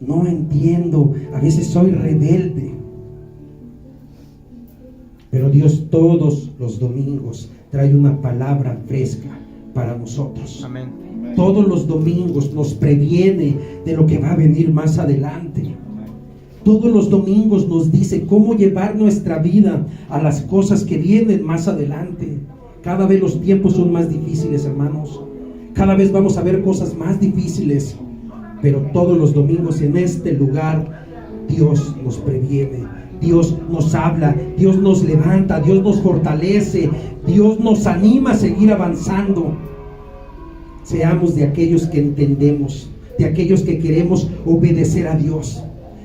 No entiendo, a veces soy rebelde. Pero Dios todos los domingos trae una palabra fresca para nosotros. Amén. Todos los domingos nos previene de lo que va a venir más adelante. Todos los domingos nos dice cómo llevar nuestra vida a las cosas que vienen más adelante. Cada vez los tiempos son más difíciles, hermanos. Cada vez vamos a ver cosas más difíciles. Pero todos los domingos en este lugar Dios nos previene, Dios nos habla, Dios nos levanta, Dios nos fortalece, Dios nos anima a seguir avanzando. Seamos de aquellos que entendemos, de aquellos que queremos obedecer a Dios.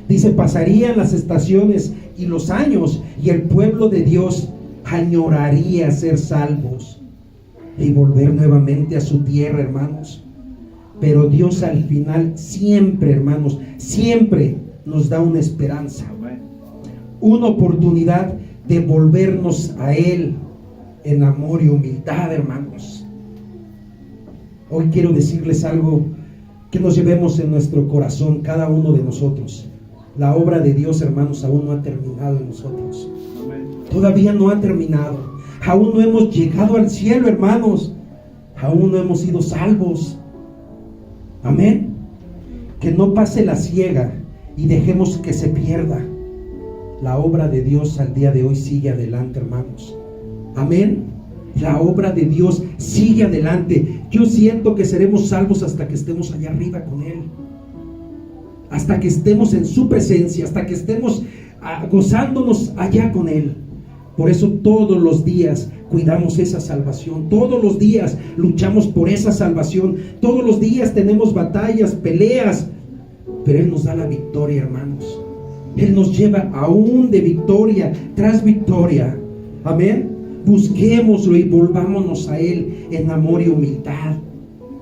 Dice: pasarían las estaciones y los años, y el pueblo de Dios añoraría ser salvos y volver nuevamente a su tierra, hermanos. Pero Dios al final siempre, hermanos, siempre nos da una esperanza, una oportunidad de volvernos a Él en amor y humildad, hermanos. Hoy quiero decirles algo que nos llevemos en nuestro corazón, cada uno de nosotros. La obra de Dios, hermanos, aún no ha terminado en nosotros. Todavía no ha terminado. Aún no hemos llegado al cielo, hermanos. Aún no hemos sido salvos. Amén. Que no pase la siega y dejemos que se pierda. La obra de Dios al día de hoy sigue adelante, hermanos. Amén. La obra de Dios sigue adelante. Yo siento que seremos salvos hasta que estemos allá arriba con Él, hasta que estemos en su presencia, hasta que estemos gozándonos allá con Él. Por eso todos los días cuidamos esa salvación, todos los días luchamos por esa salvación, todos los días tenemos batallas, peleas, pero Él nos da la victoria, hermanos. Él nos lleva aún de victoria tras victoria. Amén. Busquémoslo y volvámonos a Él en amor y humildad.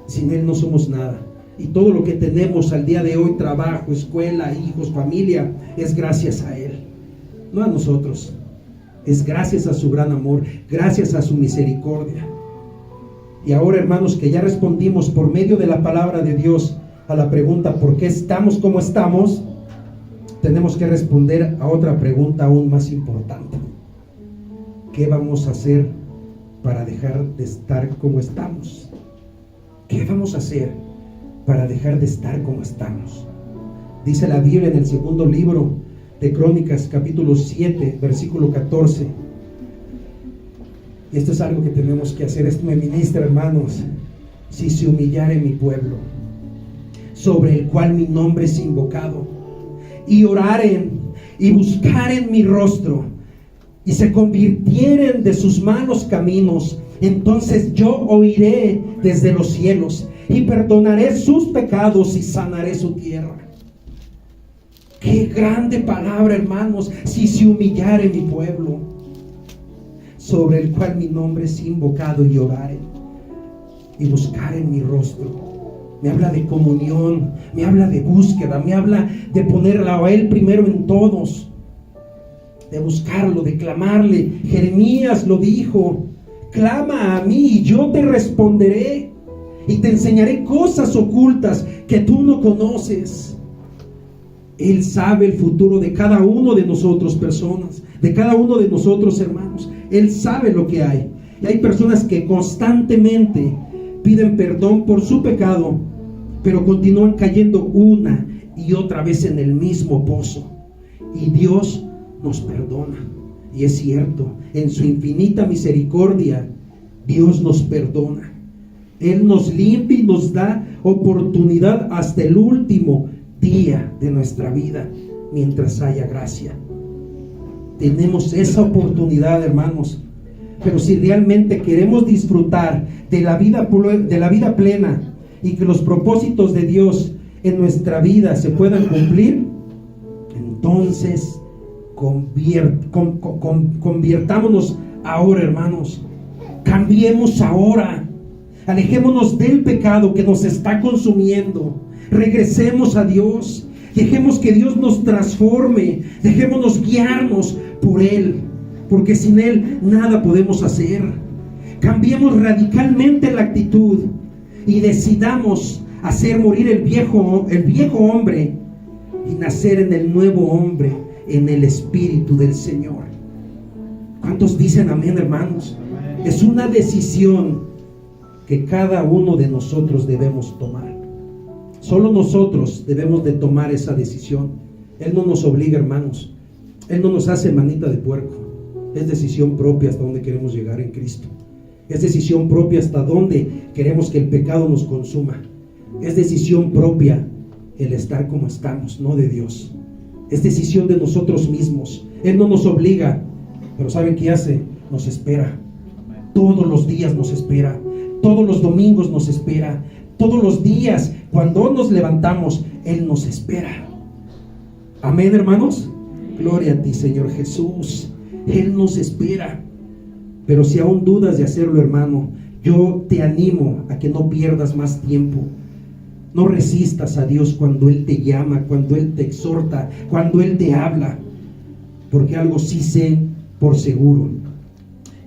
Sin Él no somos nada. Y todo lo que tenemos al día de hoy, trabajo, escuela, hijos, familia, es gracias a Él, no a nosotros. Es gracias a su gran amor, gracias a su misericordia. Y ahora, hermanos, que ya respondimos por medio de la palabra de Dios a la pregunta ¿por qué estamos como estamos? Tenemos que responder a otra pregunta aún más importante. ¿Qué vamos a hacer para dejar de estar como estamos? ¿Qué vamos a hacer para dejar de estar como estamos? Dice la Biblia en el segundo libro de Crónicas, capítulo 7, versículo 14. Y esto es algo que tenemos que hacer. Esto me ministra, hermanos. Si se humillare mi pueblo, sobre el cual mi nombre es invocado, y oraren y buscaren mi rostro, y se convirtieren de sus malos caminos, entonces yo oiré desde los cielos y perdonaré sus pecados y sanaré su tierra. Qué grande palabra, hermanos. Si se humillare mi pueblo, sobre el cual mi nombre es invocado, y oraren y buscaren mi rostro. Me habla de comunión, me habla de búsqueda, me habla de ponerlo a Él primero en todos, de buscarlo, de clamarle. Jeremías lo dijo: clama a mí y yo te responderé y te enseñaré cosas ocultas que tú no conoces. Él sabe el futuro de cada uno de nosotros, personas, de cada uno de nosotros, hermanos. Él sabe lo que hay. Y hay personas que constantemente piden perdón por su pecado, pero continúan cayendo una y otra vez en el mismo pozo. Y Dios nos perdona. Y es cierto, en su infinita misericordia, Dios nos perdona. Él nos limpia y nos da oportunidad hasta el último día de nuestra vida, mientras haya gracia. Tenemos esa oportunidad, hermanos. Pero si realmente queremos disfrutar de la vida plena y que los propósitos de Dios en nuestra vida se puedan cumplir, entonces convirtámonos ahora, hermanos. Cambiemos ahora. Alejémonos del pecado que nos está consumiendo. Regresemos a Dios. Dejemos que Dios nos transforme. Dejémonos guiarnos por Él, porque sin Él nada podemos hacer. Cambiemos radicalmente la actitud y decidamos hacer morir el viejo hombre y nacer en el nuevo hombre, en el Espíritu del Señor. ¿Cuántos dicen amén, hermanos? Es una decisión que cada uno de nosotros debemos tomar. Solo nosotros debemos de tomar esa decisión. Él no nos obliga, hermanos. Él no nos hace manita de puerco. Es decisión propia hasta dónde queremos llegar en Cristo. Es decisión propia hasta dónde queremos que el pecado nos consuma. Es decisión propia el estar como estamos, no de Dios. Es decisión de nosotros mismos. Él no nos obliga, pero ¿saben qué hace? Nos espera. Todos los días nos espera. Todos los domingos nos espera. Todos los días, cuando nos levantamos, Él nos espera. Amén, hermanos. Gloria a ti, Señor Jesús. Él nos espera. Pero si aún dudas de hacerlo, hermano, yo te animo a que no pierdas más tiempo. No resistas a Dios cuando Él te llama, cuando Él te exhorta, cuando Él te habla. Porque algo sí sé por seguro: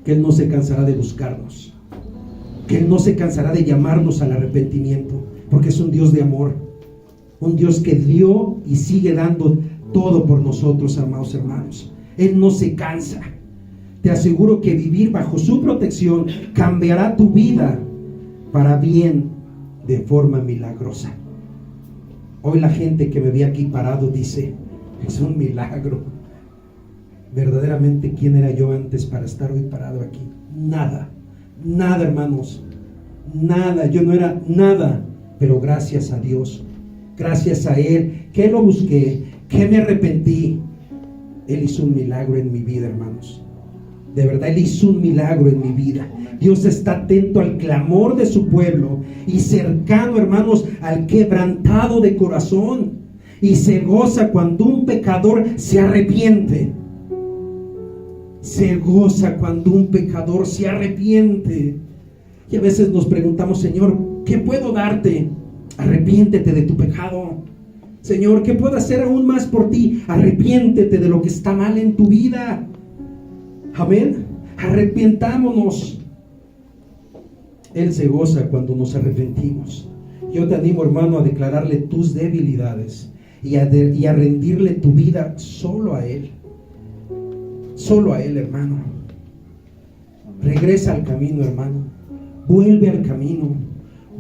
que Él no se cansará de buscarnos, que Él no se cansará de llamarnos al arrepentimiento, porque es un Dios de amor, un Dios que dio y sigue dando todo por nosotros, amados hermanos. Él no se cansa. Te aseguro que vivir bajo su protección cambiará tu vida para bien de forma milagrosa. Hoy la gente que me ve aquí parado dice: es un milagro. Verdaderamente, ¿quién era yo antes para estar hoy parado aquí? Nada, nada, hermanos, nada. Yo no era nada, pero gracias a Dios, gracias a Él, que lo busqué, que me arrepentí. Él hizo un milagro en mi vida, hermanos. De verdad, Él hizo un milagro en mi vida. Dios está atento al clamor de su pueblo y cercano, hermanos, al quebrantado de corazón, y se goza cuando un pecador se arrepiente. Se goza cuando un pecador se arrepiente. Y a veces nos preguntamos: Señor, ¿qué puedo darte? Arrepiéntete de tu pecado. Señor, ¿qué puedo hacer aún más por ti? Arrepiéntete de lo que está mal en tu vida. Amén. Arrepientámonos. Él se goza cuando nos arrepentimos. Yo te animo, hermano, a declararle tus debilidades y a rendirle tu vida solo a Él. Solo a Él, hermano. Regresa al camino, hermano. Vuelve al camino.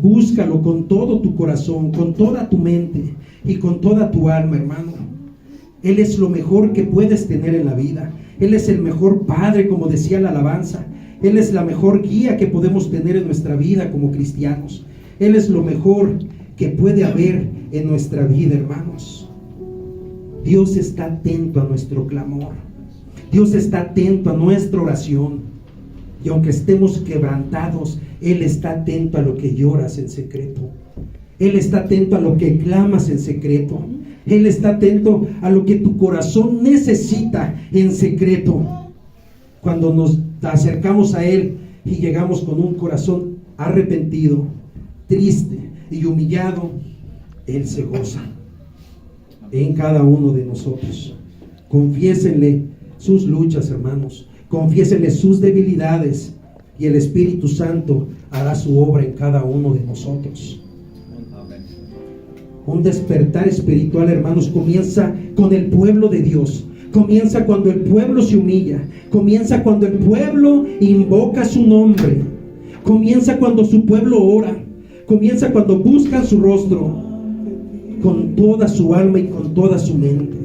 Búscalo con todo tu corazón, con toda tu mente y con toda tu alma, hermano. Él es lo mejor que puedes tener en la vida. Él es el mejor padre, como decía la alabanza. Él es la mejor guía que podemos tener en nuestra vida como cristianos. Él es lo mejor que puede haber en nuestra vida, hermanos. Dios está atento a nuestro clamor. Dios está atento a nuestra oración. Y aunque estemos quebrantados, Él está atento a lo que lloras en secreto. Él está atento a lo que clamas en secreto. Él está atento a lo que tu corazón necesita en secreto. Cuando nos acercamos a Él y llegamos con un corazón arrepentido, triste y humillado, Él se goza en cada uno de nosotros. Confiésenle sus luchas, hermanos. Confiésenle sus debilidades y el Espíritu Santo hará su obra en cada uno de nosotros. Un despertar espiritual, hermanos, comienza con el pueblo de Dios. Comienza cuando el pueblo se humilla. Comienza cuando el pueblo invoca su nombre. Comienza cuando su pueblo ora. Comienza cuando buscan su rostro con toda su alma y con toda su mente.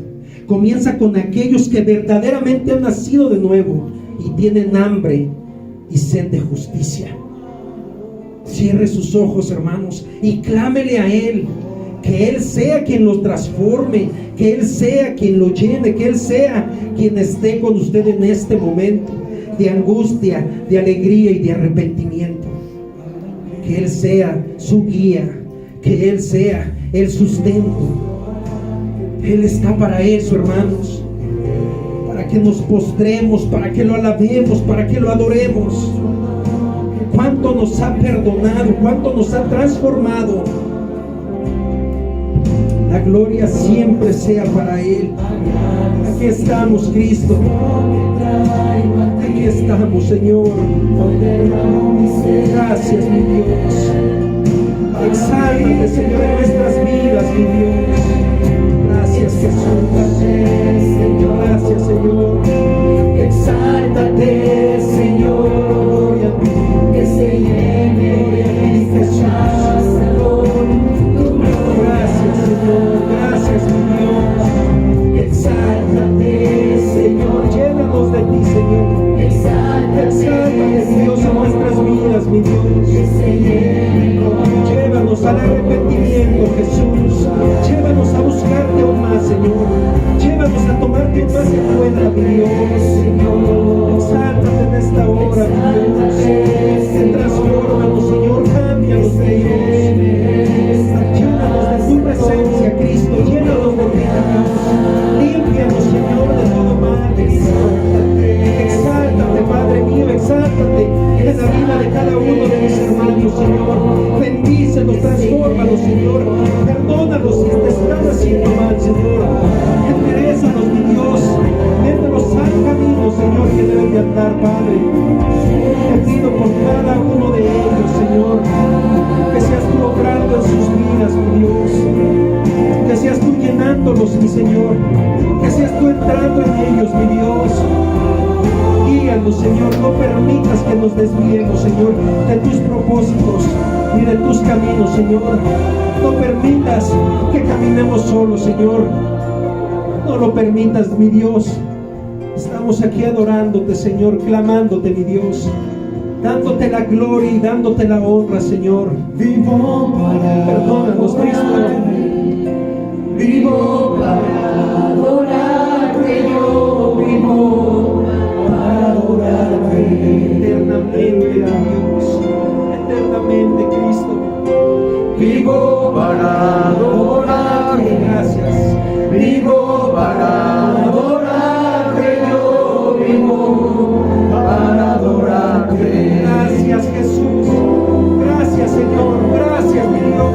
Comienza con aquellos que verdaderamente han nacido de nuevo y tienen hambre y sed de justicia. Cierre sus ojos, hermanos, y clámele a Él. Que Él sea quien los transforme, que Él sea quien lo llene, que Él sea quien esté con usted en este momento de angustia, de alegría y de arrepentimiento. Que Él sea su guía, que Él sea el sustento. Él está para eso, hermanos, para que nos postremos, para que lo alabemos, para que lo adoremos. Cuánto nos ha perdonado, cuánto nos ha transformado. La gloria siempre sea para Él. Aquí estamos, Cristo. Aquí estamos, Señor. Gracias, mi Dios. Exáltate, Señor, en nuestras vidas, mi Dios. Gracias, Jesús. Gracias, Señor. Exáltate, Señor. Que se llene Jesús. Gracias, Señor. Gracias, mi Dios. Exáltate, Señor. Llénanos de ti, Señor. Exáltate, Dios, a nuestras vidas, mi Dios. Llévanos al arrepentimiento, Jesús. Llévanos a buscarte aún más, Señor. Llévanos a tomarte aún más en cuenta, mi Dios. Exáltate en esta hora, mi Dios. Transfórmanos, Señor. Cámbianos, mi Dios. Llénanos de tu presencia, Cristo. Llénanos de ti, Dios. Límpianos, Señor, de todo mal. Exáltate, Padre mío. Exáltate en la vida de cada uno de mis hermanos, Señor. Bendícelos, transfórmalos, Señor. Perdónalos si te están haciendo mal, Señor. Enderézalos, mi Dios. Mételos al camino, Señor, que deben de andar, Padre. Te pido por cada uno de ellos, Señor, que seas tú obrando en sus vidas, mi Dios. Que seas tú llenándolos, mi Señor. Que seas tú entrando en ellos, mi Dios. Guíanos, Señor. No permitas que nos desviemos, Señor, de tus propósitos y de tus caminos, Señor. No permitas que caminemos solos, Señor. No lo permitas, mi Dios. Estamos aquí adorándote, Señor, clamándote, mi Dios, dándote la gloria y dándote la honra, Señor. Vivo para Perdónanos, Cristo. Vivo para adorarte, yo vivo para adorarte. Eternamente, Dios. Eternamente, Cristo. Vivo para adorarte. Gracias. Vivo para adorarte, yo vivo para adorarte. Gracias, Jesús. Gracias, Señor. Gracias, mi Dios.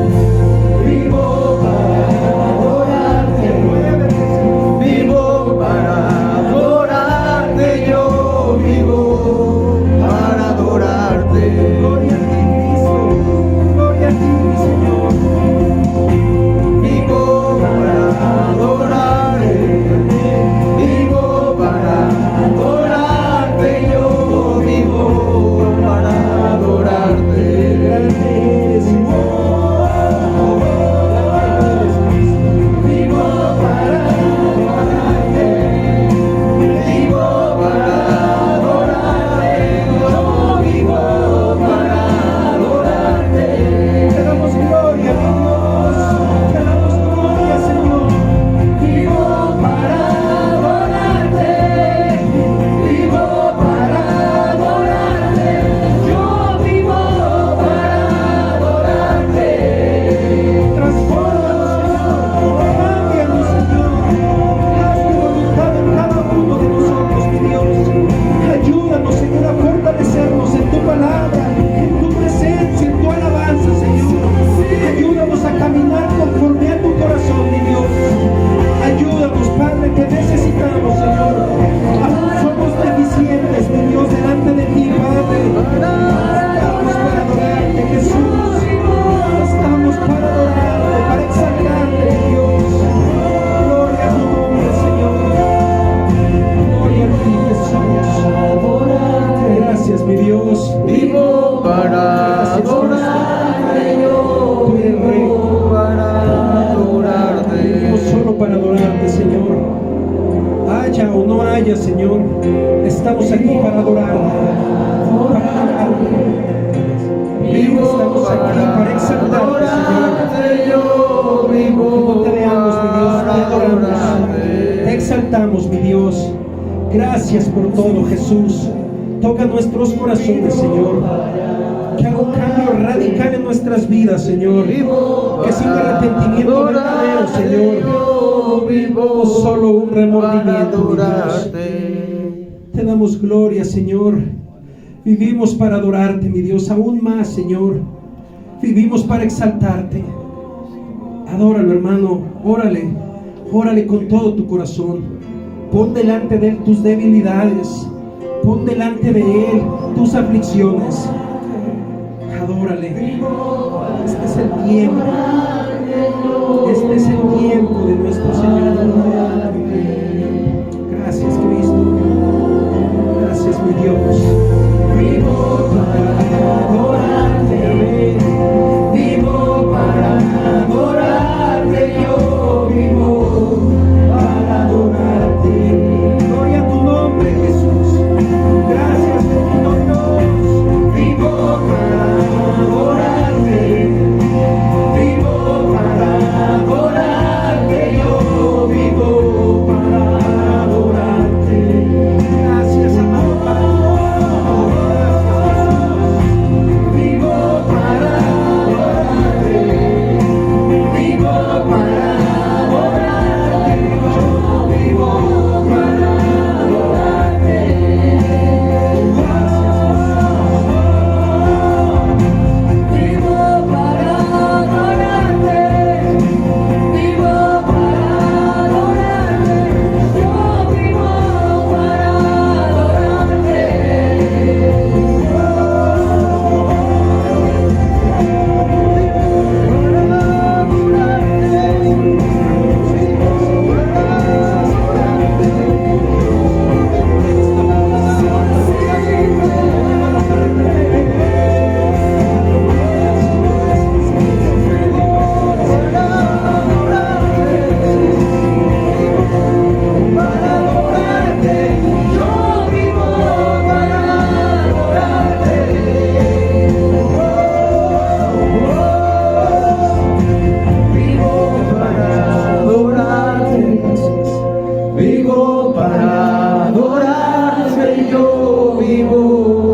Dios. Vivo para adorarte, yo vivo para adorarte. No solo para adorarte, Señor. Haya o no haya, Señor, estamos aquí para adorarte. Para adorarte. Estamos aquí para exaltarte, Señor. Yo vivo No te veamos, mi Dios, te adoramos. adorarte. Te exaltamos, mi Dios. Gracias por todo, Jesús. Toca nuestros corazones, Señor. Que haga un cambio radical en nuestras vidas, Señor. Que sin arrepentimiento verdadero, Señor. No solo un remordimiento, mi Dios. Te damos gloria, Señor. Vivimos para adorarte, mi Dios, aún más, Señor. Vivimos para exaltarte. Adóralo, hermano. Órale. Órale con todo tu corazón. Pon delante de Él tus debilidades. Pon delante de Él tus aflicciones. Adórale. Este es el tiempo. Este es el tiempo de nuestro Señor. Gracias, Cristo. Gracias, mi Dios. Vivo para adorarte. Amén. Vivo para adorarte. Yo vivo para adorarte. Gloria a tu nombre, Jesús. Gracias, bendito Dios. Vivo para adorarte. Vivo para adorarte. Yo vivo para adorarte. Gracias, amado Padre. Vivo para adorarte. Vivo para adorarte. Yo vivo para adorarte. Vivo para adorarte, vivo para adorarte, yo vivo para Vivo para adorarte, yo vivo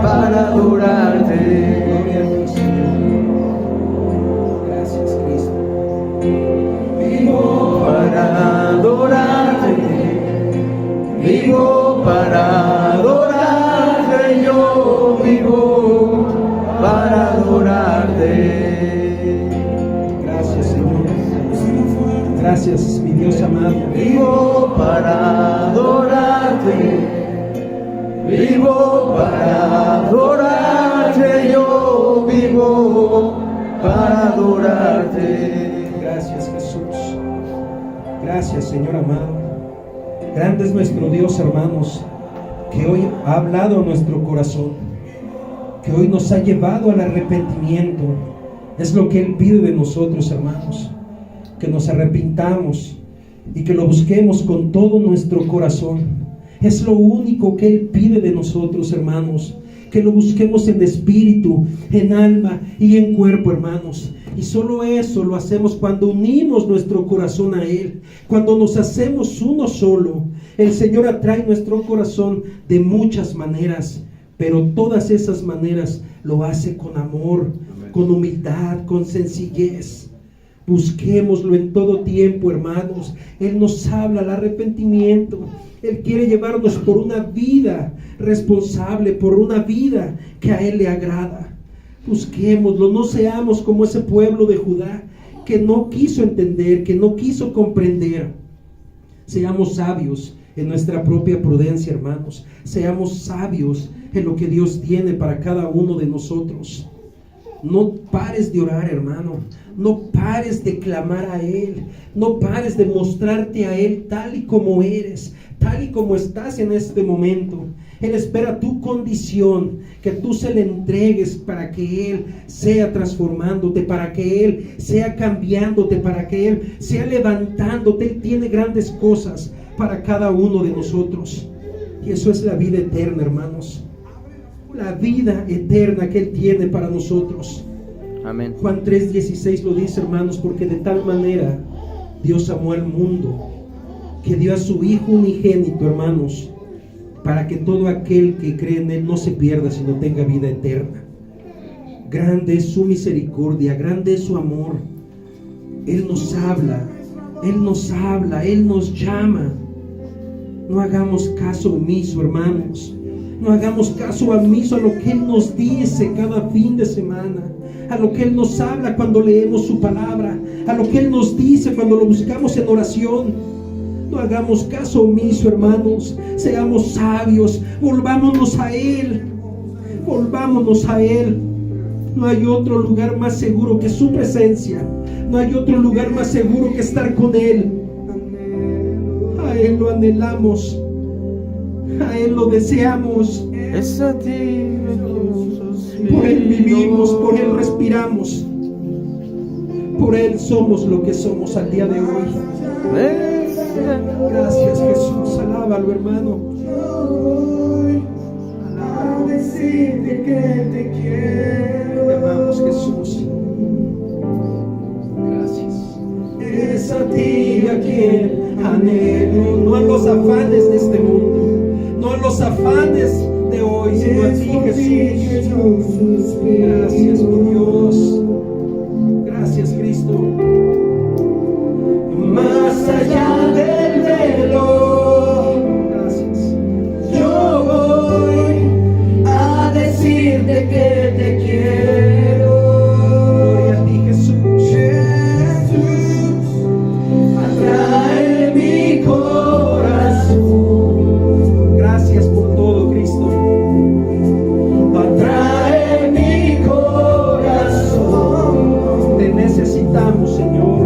para adorarte. Gloria a Dios, Señor. Gracias, Cristo. Vivo para adorarte, vivo para adorarte, yo vivo para adorarte. Gracias, Señor. Gracias, mi Dios amado. Vivo para adorarte, vivo para adorarte, yo vivo para adorarte. Gracias, Jesús. Gracias, Señor amado. Grande es nuestro Dios, hermanos, que hoy ha hablado a nuestro corazón, que hoy nos ha llevado al arrepentimiento. Es lo que Él pide de nosotros, hermanos, que nos arrepintamos y que lo busquemos con todo nuestro corazón. Es lo único que Él pide de nosotros, hermanos, que lo busquemos en espíritu, en alma y en cuerpo, hermanos. Y solo eso lo hacemos cuando unimos nuestro corazón a Él, cuando nos hacemos uno solo. El Señor atrae nuestro corazón de muchas maneras, pero todas esas maneras lo hace con amor, con humildad, con sencillez. Busquémoslo en todo tiempo, hermanos. Él nos habla al arrepentimiento. Él quiere llevarnos por una vida responsable, por una vida que a Él le agrada. Busquémoslo, no seamos como ese pueblo de Judá que no quiso entender, que no quiso comprender. Seamos sabios en nuestra propia prudencia, hermanos. Seamos sabios en lo que Dios tiene para cada uno de nosotros. No pares de orar, hermano. No pares de clamar a Él. No pares de mostrarte a Él tal y como eres. tal y como estás en este momento. Él espera tu condición, que tú se le entregues para que Él sea transformándote, para que Él sea cambiándote, para que Él sea levantándote. Él tiene grandes cosas para cada uno de nosotros. Y eso es la vida eterna, hermanos. La vida eterna que Él tiene para nosotros. Amén. Juan 3:16 lo dice, hermanos, porque de tal manera Dios amó al mundo, que dio a su Hijo unigénito, hermanos, para que todo aquel que cree en Él no se pierda, sino tenga vida eterna. Grande es su misericordia, grande es su amor. Él nos habla, Él nos habla, Él nos llama. No hagamos caso omiso, hermanos. No hagamos caso omiso a lo que Él nos dice cada fin de semana, a lo que Él nos habla cuando leemos su palabra, a lo que Él nos dice cuando lo buscamos en oración. No hagamos caso omiso, hermanos. Seamos sabios, volvámonos a Él, volvámonos a Él. No hay otro lugar más seguro que su presencia. No hay otro lugar más seguro que estar con Él. A Él lo anhelamos, a Él lo deseamos. Es a ti, Por Él vivimos, por Él respiramos, por Él somos lo que somos al día de hoy. Gracias, Jesús. Alábalo, hermano. A decirte que te quiero. Te amamos, Jesús. Gracias. Es a ti a quien anhelo, no a los afanes de este mundo, no a los afanes de hoy, sino a ti, Jesús. Gracias, mi Dios. Gracias, Cristo. Más allá del velo, gracias. Yo voy a decirte que te quiero. Gloria a ti, Jesús. Jesús, atrae mi corazón. Gracias por todo, Cristo. Atrae mi corazón. Te necesitamos, Señor.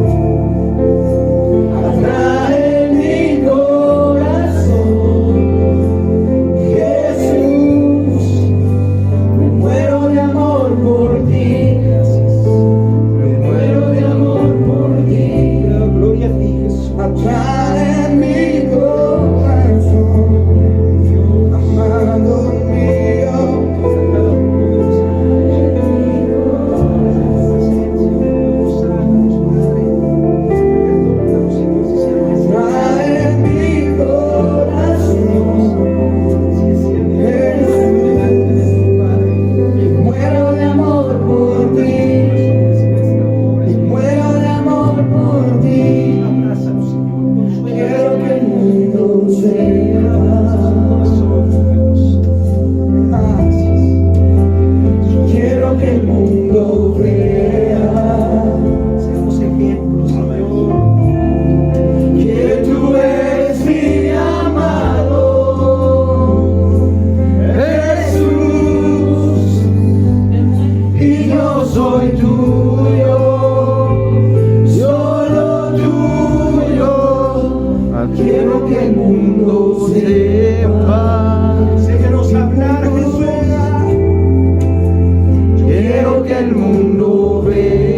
Atrae mi corazón. Jesús, me muero de amor por ti. Me muero de amor por ti. Gloria a ti, Jesús. Atrae mi corazón. Amado mío. Atrae mi corazón. Me muero de amor por ti. Me muero de amor por ti. Quiero que el mundo sepa. Quiero que el mundo vea Seamos ejemplos, Señor. que tú eres mi amado Jesús y yo soy tuyo, solo tuyo. Quiero que el mundo sepa. Déjanos hablar, Jesús. Quiero que el mundo vea